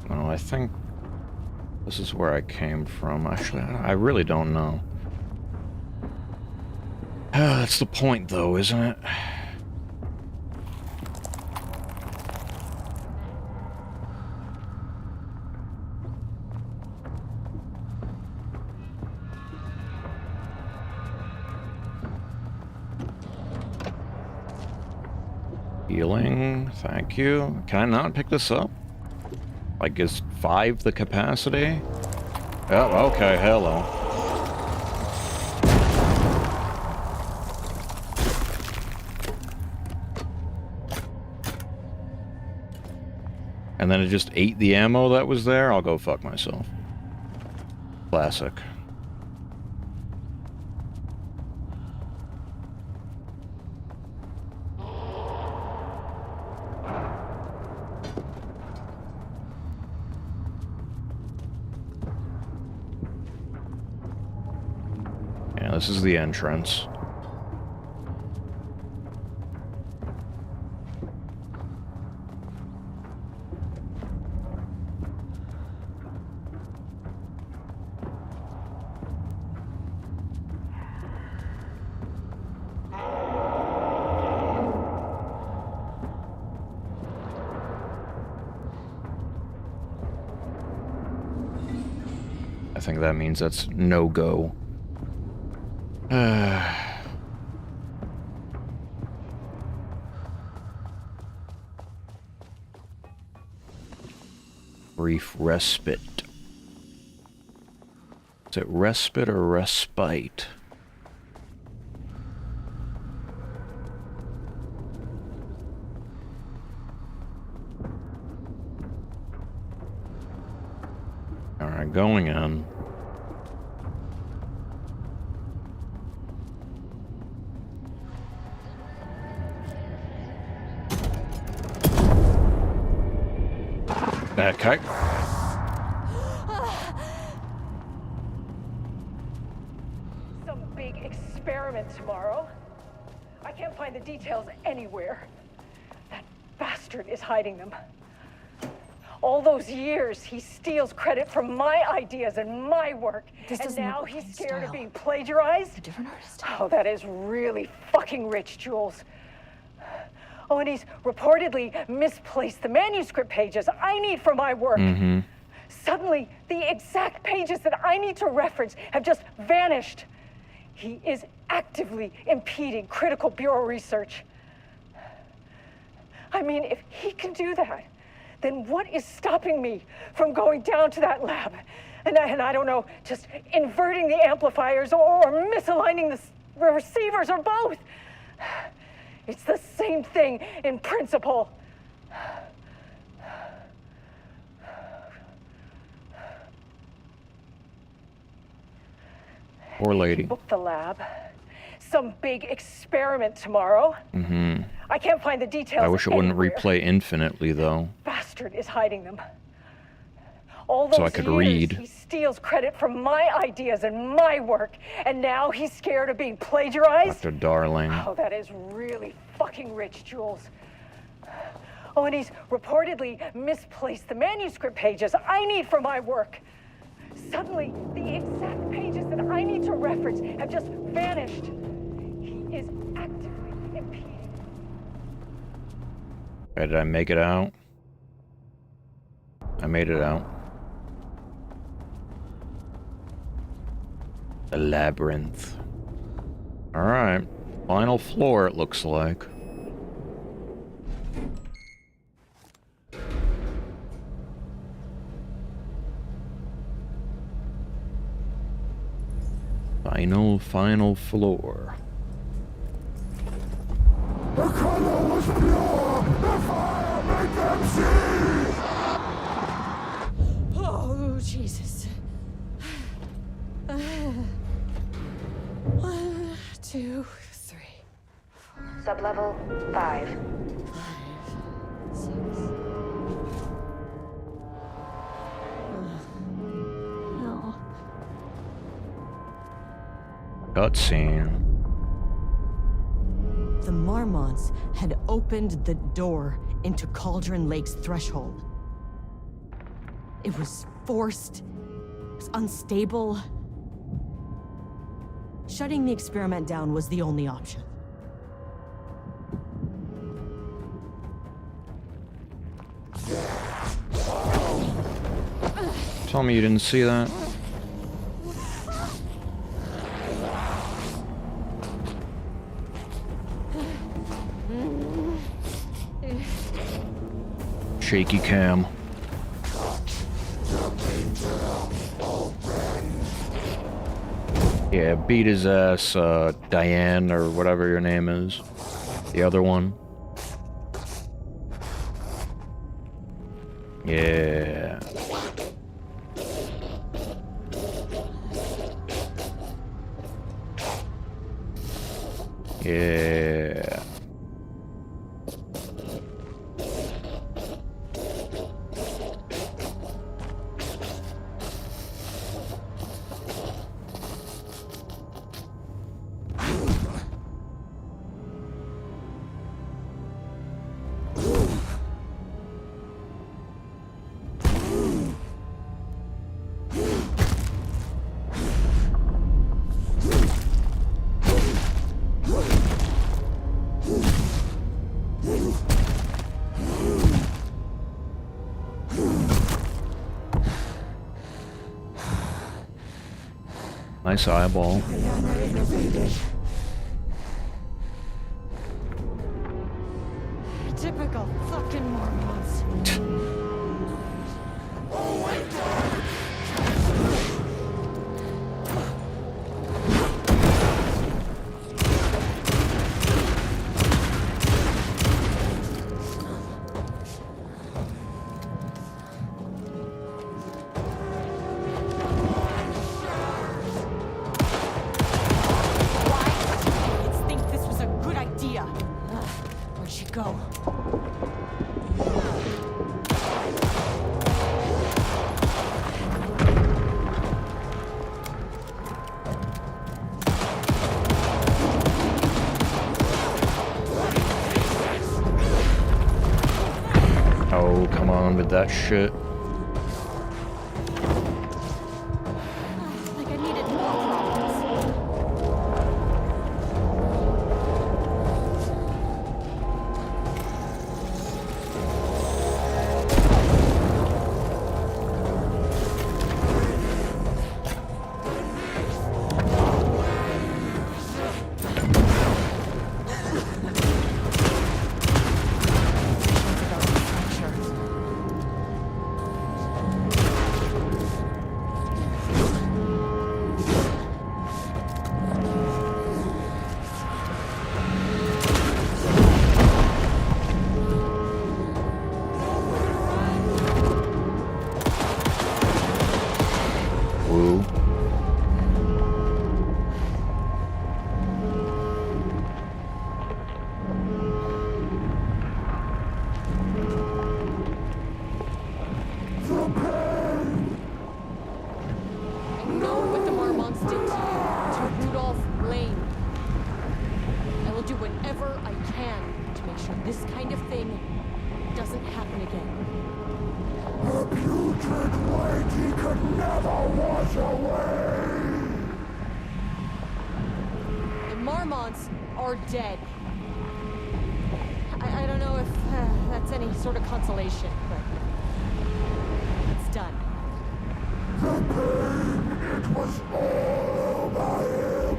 S1: No, I think this is where I came from. Actually, I really don't know. That's the point, though, isn't it? Healing, thank you. Can I not pick this up? Like, is 5 the capacity? Oh, okay, hello. And then it just ate the ammo that was there? I'll go fuck myself. Classic. Yeah, this is the entrance. I think that means that's no-go. Brief respite. Is it respite or respite? Alright, going in. Okay.
S6: Some big experiment tomorrow. I can't find the details anywhere. That bastard is hiding them. All those years, he steals credit for my ideas and my work. And now he's scared of being plagiarized?
S2: A different artist.
S6: Oh, that is really fucking rich, Jules. Oh, and he's reportedly misplaced the manuscript pages I need for my work.
S1: Mm-hmm.
S6: Suddenly, the exact pages that I need to reference have just vanished. He is actively impeding critical bureau research. I mean, if he can do that, then what is stopping me from going down to that lab? And I don't know, just inverting the amplifiers or misaligning the receivers or both. It's the same thing in principle.
S1: Poor lady.
S6: Book the lab. Some big experiment tomorrow.
S1: Mm-hmm.
S6: I can't find the details.
S1: I wish it wouldn't
S6: anywhere.
S1: replay infinitely, though.
S6: Bastard is hiding them. All those
S1: So I could
S6: years,
S1: read.
S6: He steals credit for my ideas and my work, and now he's scared of being plagiarized?
S1: Dr. Darling.
S6: Oh, that is really fucking rich, Jules. Oh, and he's reportedly misplaced the manuscript pages I need for my work. Suddenly, the exact pages that I need to reference have just vanished. He is actively impeding.
S1: Okay, did I make it out? I made it out. The labyrinth. Alright. Final floor, it looks like. Final floor.
S10: The color was pure! The fire made them see!
S2: Oh, Jesus. 1, 2, 3.
S3: Sublevel 5.
S2: 5, 6. No.
S1: Cutscene.
S4: The Marmonts had opened the door into Cauldron Lake's threshold. It was forced, it was unstable. Shutting the experiment down was the only option.
S1: Tell me you didn't see that. Shaky cam. Yeah, beat his ass, Diane, or whatever your name is. The other one. Yeah. Yeah. Nice eyeball.
S4: Typical fucking Mormons.
S1: Oh, come on with that shit.
S4: Like I needed more problems.
S1: Woo.
S2: I know what the Marmonts did to Rudolph Lane. I will do whatever I can to make sure this kind of thing doesn't happen again.
S10: The putrid weight he could never wash away!
S2: The Marmonts are dead. I don't know if that's any sort of consolation, but it's done.
S10: The pain, it was all by him!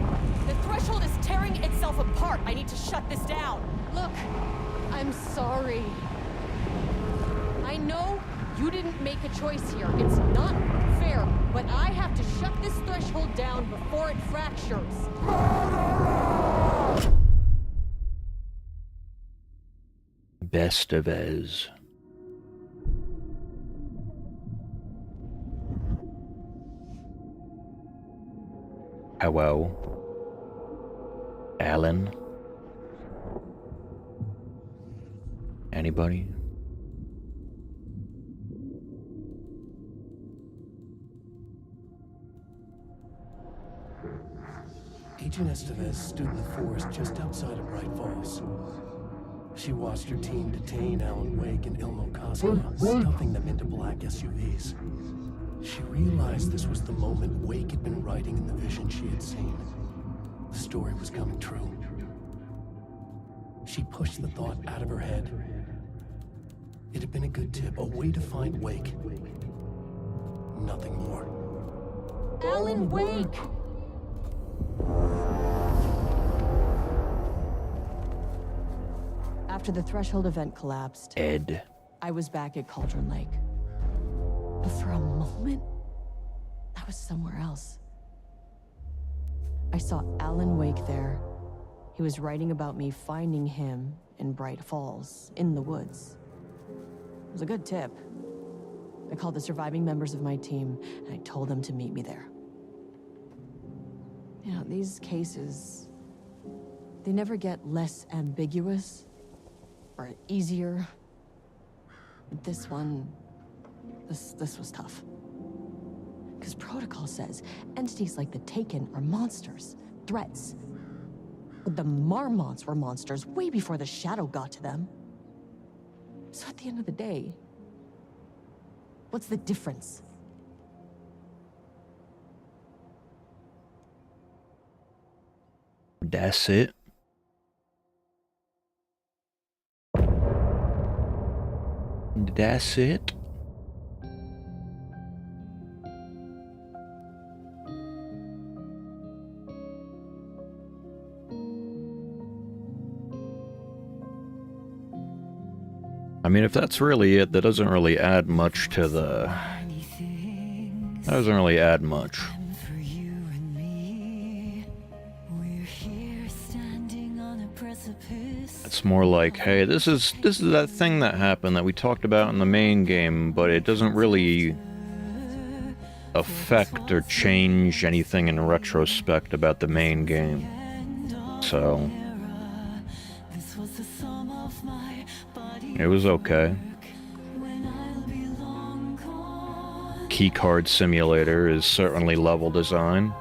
S2: The threshold is tearing itself apart. I need to shut this down. Look, I'm sorry. I know you didn't make a choice here. It's not fair, but I have to shut this threshold down before it fractures.
S1: Best of Ez. Hello. Alan? Anybody?
S9: Agent Estevez stood in the forest just outside of Bright Falls. She watched her team detain Alan Wake and Ilmo Koskela, stuffing them into black SUVs. She realized this was the moment Wake had been writing in the vision she had seen. The story was coming true. She pushed the thought out of her head. It had been a good tip, a way to find Wake. Nothing more.
S2: Alan Wake! After the threshold event collapsed,
S1: Ed.
S2: I was back at Cauldron Lake. But for a moment, I was somewhere else. I saw Alan Wake there. He was writing about me finding him in Bright Falls, in the woods. It was a good tip. I called the surviving members of my team, and I told them to meet me there. You know, these cases, they never get less ambiguous or easier. But this one, this was tough. Because Protocol says entities like the Taken are monsters, threats. But the Marmonts were monsters way before the Shadow got to them. So at the end of the day, what's the difference?
S1: That's it. That's it. I mean, if that's really it, that doesn't really add much to the... That doesn't really add much. It's more like, hey, this is that thing that happened that we talked about in the main game, but it doesn't really affect or change anything in retrospect about the main game. So it was okay. Keycard Simulator is certainly level design.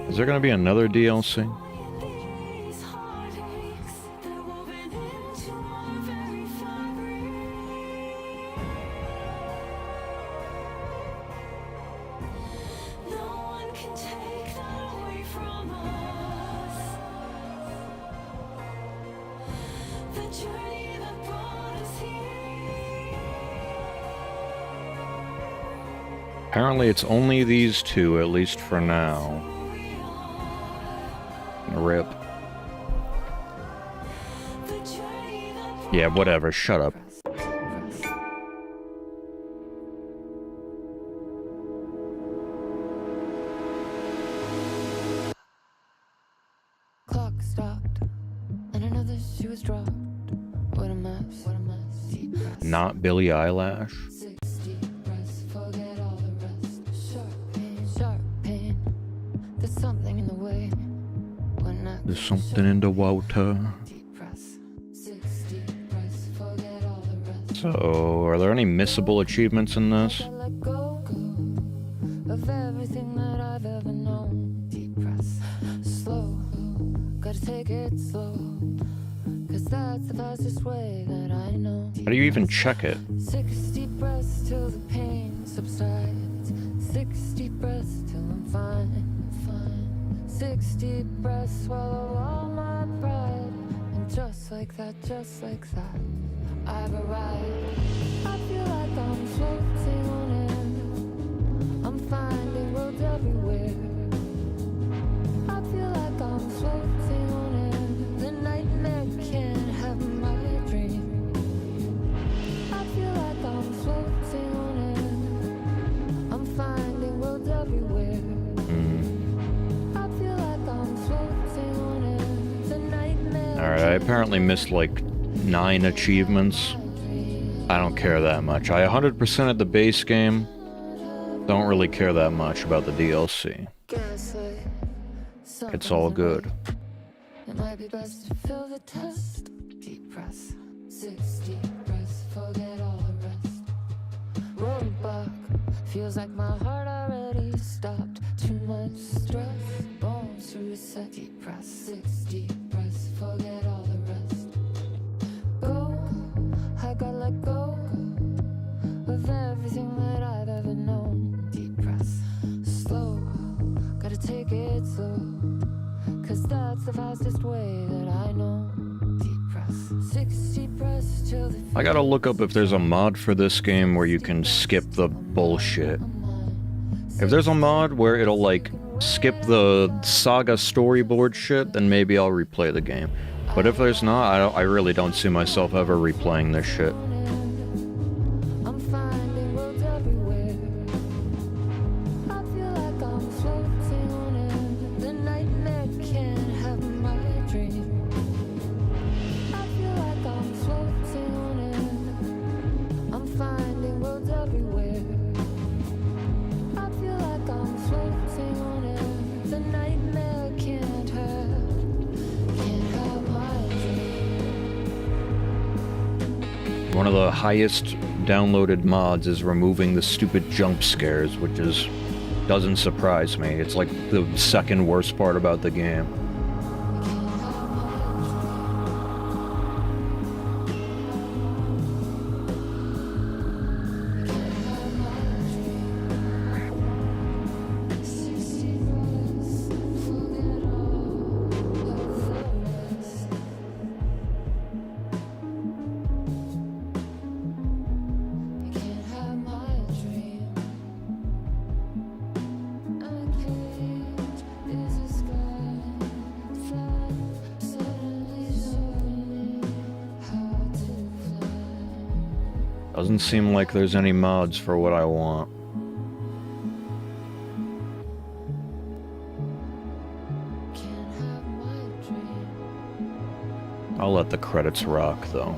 S1: Is there going to be another DLC? Apparently it's only these two, at least for now. RIP. Yeah, whatever, shut up.
S14: Clock stopped, and another shoe was dropped. What a mess, what a mess. Deep breath.
S1: Not Billie Eilish.
S14: 60 breaths, forget all the rest. Sharp pain. There's something in the way. When I
S1: There's something in the water.
S14: deep breaths, 60 breaths, forget all the rest.
S1: So, are there any missable achievements in this?
S14: Let go of everything that I've ever known. Deep breaths, slow. Gotta take it slow. 'Cause that's the fastest way that I know.
S1: How do you even check it?
S14: 60 breaths till the pain subsides. 60 breaths till I'm fine. 60 breaths, swallow all my pride. And just like that, I've arrived. I feel like I'm floating on air. I'm finding roads everywhere. I feel like I'm floating on air. The nightmare can't have my dream. I feel like I'm floating on air. I'm finding roads everywhere. I feel like I'm floating on air. The nightmare.
S1: Alright, I apparently missed like 9 achievements. I don't care that much. I 100%ed the base game. Don't really care that much about the DLC. It's all good.
S14: It might be best to fill the test. Deep breaths, 60 breaths, forget all the rest. Rolling back, feels like my heart already stopped. Too much stress, bones to reset. Deep breaths, 60 breaths, forget all the rest. Go, I gotta let go of everything that I've ever known. Deep breaths, slow, gotta take it slow. 'Cause that's the fastest way that I know. Deep breaths. 60 breaths till the
S1: I gotta look up if there's a mod for this game where you can skip the bullshit. If there's a mod where it'll, like, skip the Saga storyboard shit, then maybe I'll replay the game. But if there's not, I really don't see myself ever replaying this shit.
S14: I'm finding roads everywhere. I feel like I'm floating on air. The nightmare can't have my dream. I feel like I'm floating on air. I'm finding roads everywhere. I feel like I'm floating on air. The nightmare can't have my dream.
S1: One of the highest downloaded mods is removing the stupid jump scares, which doesn't surprise me. It's like the second worst part about the game. Doesn't seem like there's any mods for what I want. I'll let the credits rock, though.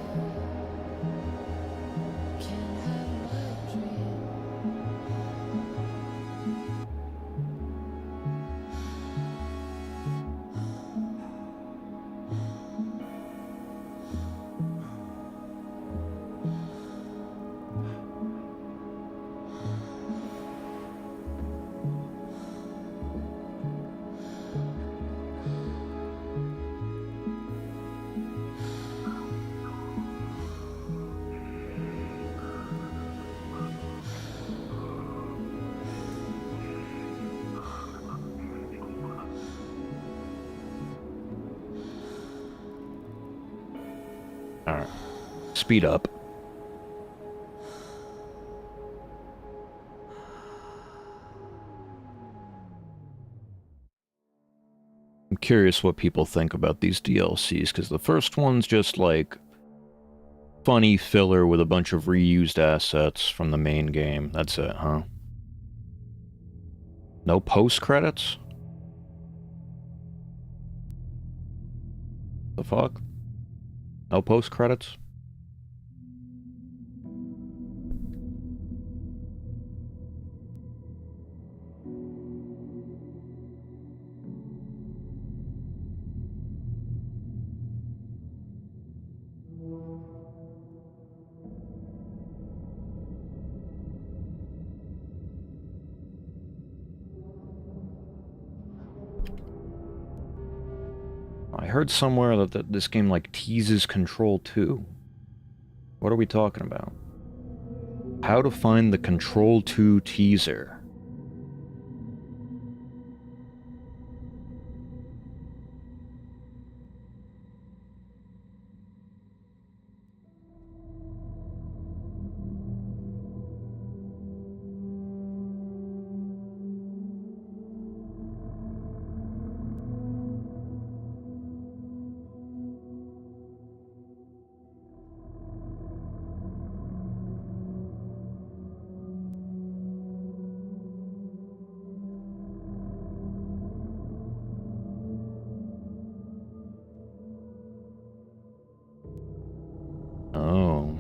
S1: Alright. Speed up. I'm curious what people think about these DLCs, because the first one's just like funny filler with a bunch of reused assets from the main game. That's it, huh? No post-credits? The fuck? No post-credits? I heard somewhere that this game, like, teases Control 2. What are we talking about? How to find the Control 2 teaser. Oh.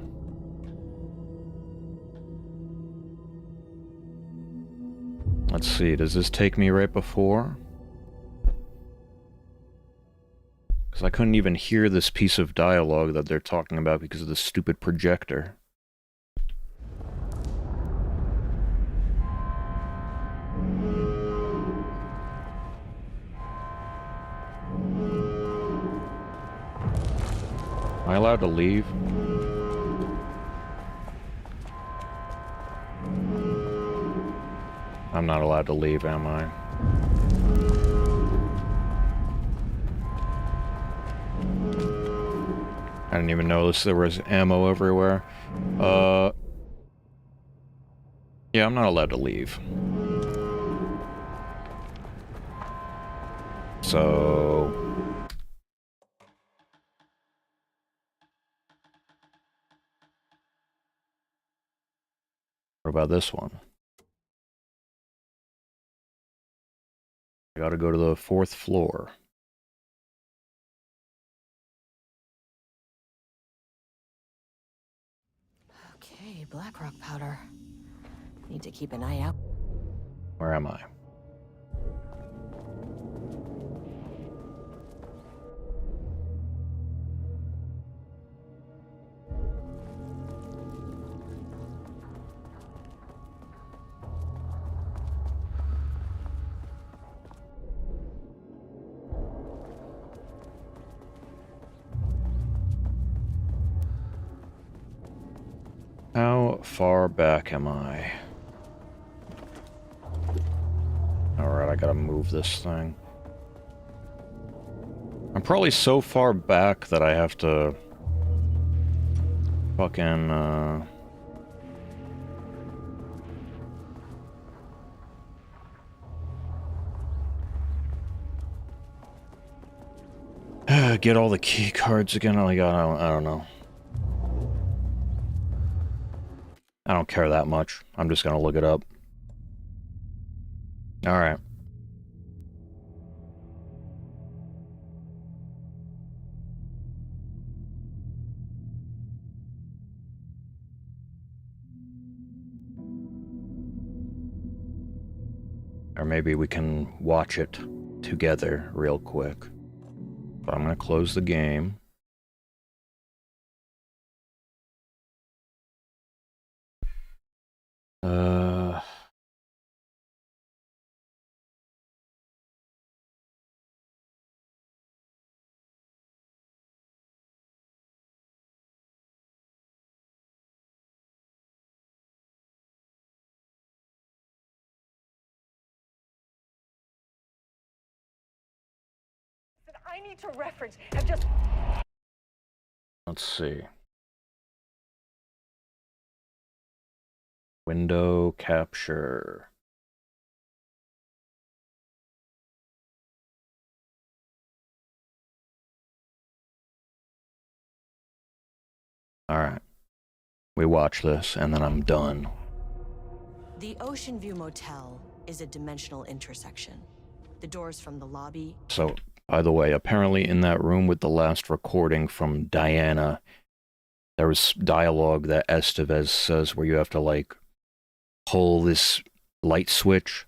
S1: Let's see, does this take me right before? Because I couldn't even hear this piece of dialogue that they're talking about because of the stupid projector. Am I allowed to leave? I'm not allowed to leave, am I? I didn't even notice there was ammo everywhere. Yeah, I'm not allowed to leave. So... what about this one? I gotta go to the 4th floor.
S4: Okay, Blackrock powder. Need to keep an eye out.
S1: Where am I? How far back am I? Alright, I gotta move this thing. I'm probably so far back that I have to... fucking, get all the key cards again. I don't know. I don't care that much. I'm just gonna look it up. Alright. Or maybe we can watch it together real quick. But I'm gonna close the game.
S6: I need to reference. I've just...
S1: Let's see. Window capture. Alright. We watch this, and then I'm done.
S4: The Ocean View Motel is a dimensional intersection. The doors from the lobby...
S1: So, by the way, apparently in that room with the last recording from Diana, there was dialogue that Estevez says where you have to, like, pull this light switch,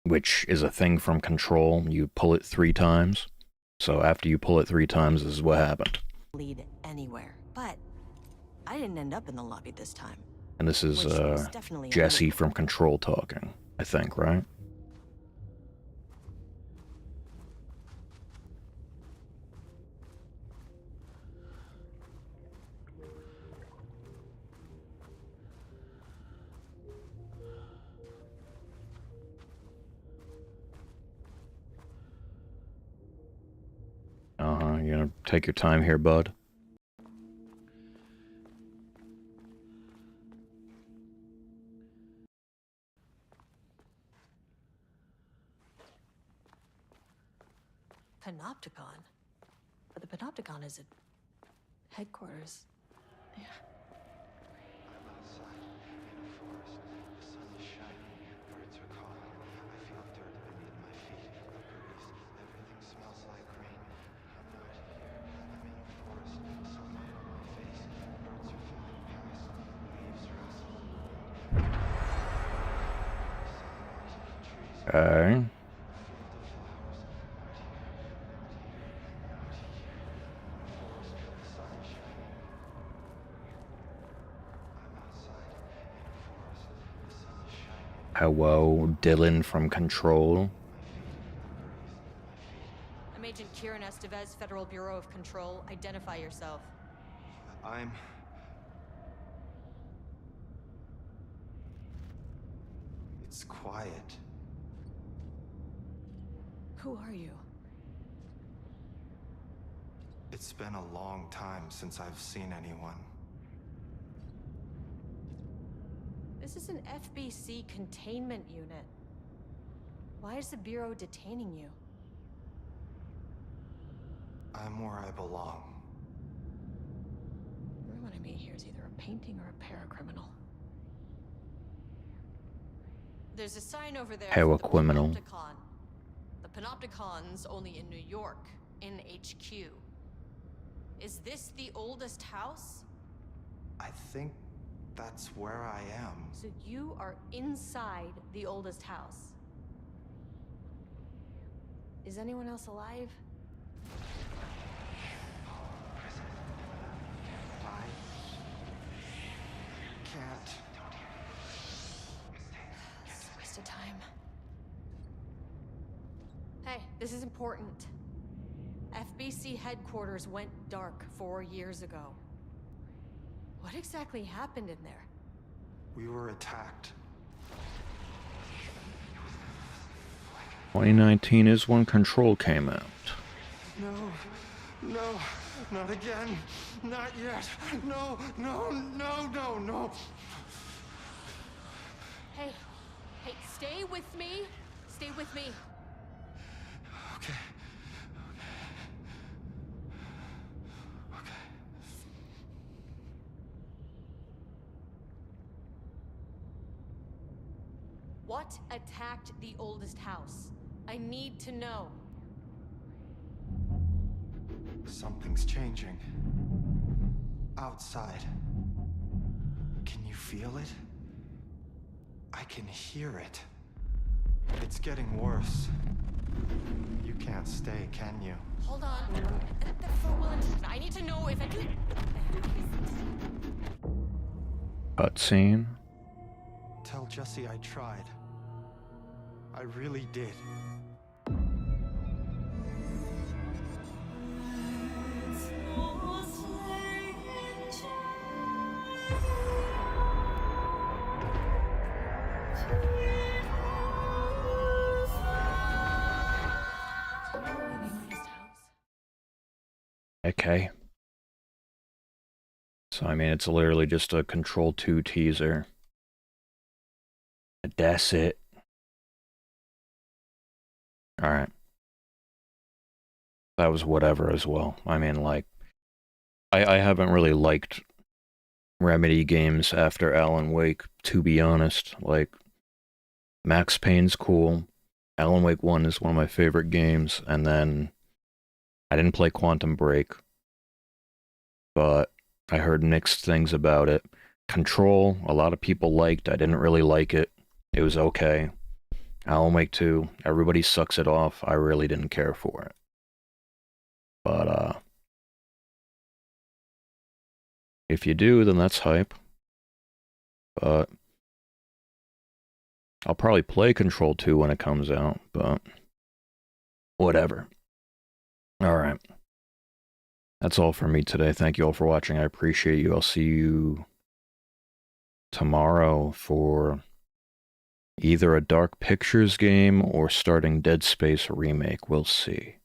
S1: which is a thing from Control. You pull it 3 times. So after you pull it 3 times, this is what happened.
S4: Lead anywhere, but I didn't end up in the lobby this time.
S1: And this is Jesse from Control talking, I think, right? You gonna take your time here, bud?
S4: Panopticon? But the Panopticon is at headquarters. Yeah.
S1: Okay. Hello, Dylan from Control.
S4: I'm Agent Kieran Estevez, Federal Bureau of Control. Identify yourself.
S15: It's quiet.
S4: Who are you?
S15: It's been a long time since I've seen anyone.
S4: This is an FBC containment unit. Why is the Bureau detaining you?
S15: I'm where I belong.
S4: Everyone I meet here is either a painting or a paracriminal. There's a sign over there.
S1: Paracriminal.
S4: The Panopticon's only in New York, in HQ. Is this the oldest house?
S15: I think that's where I am.
S4: So you are inside the oldest house. Is anyone else alive?
S15: I can't.
S4: It's a waste of time. Hey, this is important. FBC headquarters went dark 4 years ago. What exactly happened in there?
S15: We were attacked.
S1: 2019 is when Control came out.
S15: No, not again. Not yet. No.
S4: Hey, stay with me. Stay with me.
S15: Okay.
S4: What attacked the oldest house? I need to know.
S15: Something's changing. Outside. Can you feel it? I can hear it. It's getting worse. You can't stay, can you?
S4: Hold on. I need to know if any...
S1: Cutscene.
S15: Tell Jesse I tried. I really did.
S1: Okay. So, I mean, it's literally just a Control 2 teaser. That's it. Alright. That was whatever as well. I mean, like, I haven't really liked Remedy games after Alan Wake, to be honest. Like, Max Payne's cool. Alan Wake 1 is one of my favorite games, and then I didn't play Quantum Break, but I heard mixed things about it. Control, a lot of people liked. I didn't really like it. It was okay. Alan Wake 2, everybody sucks it off. I really didn't care for it. But, if you do, then that's hype. But I'll probably play Control 2 when it comes out, but whatever. Alright. That's all for me today. Thank you all for watching. I appreciate you. I'll see you tomorrow for either a Dark Pictures game or starting Dead Space remake. We'll see.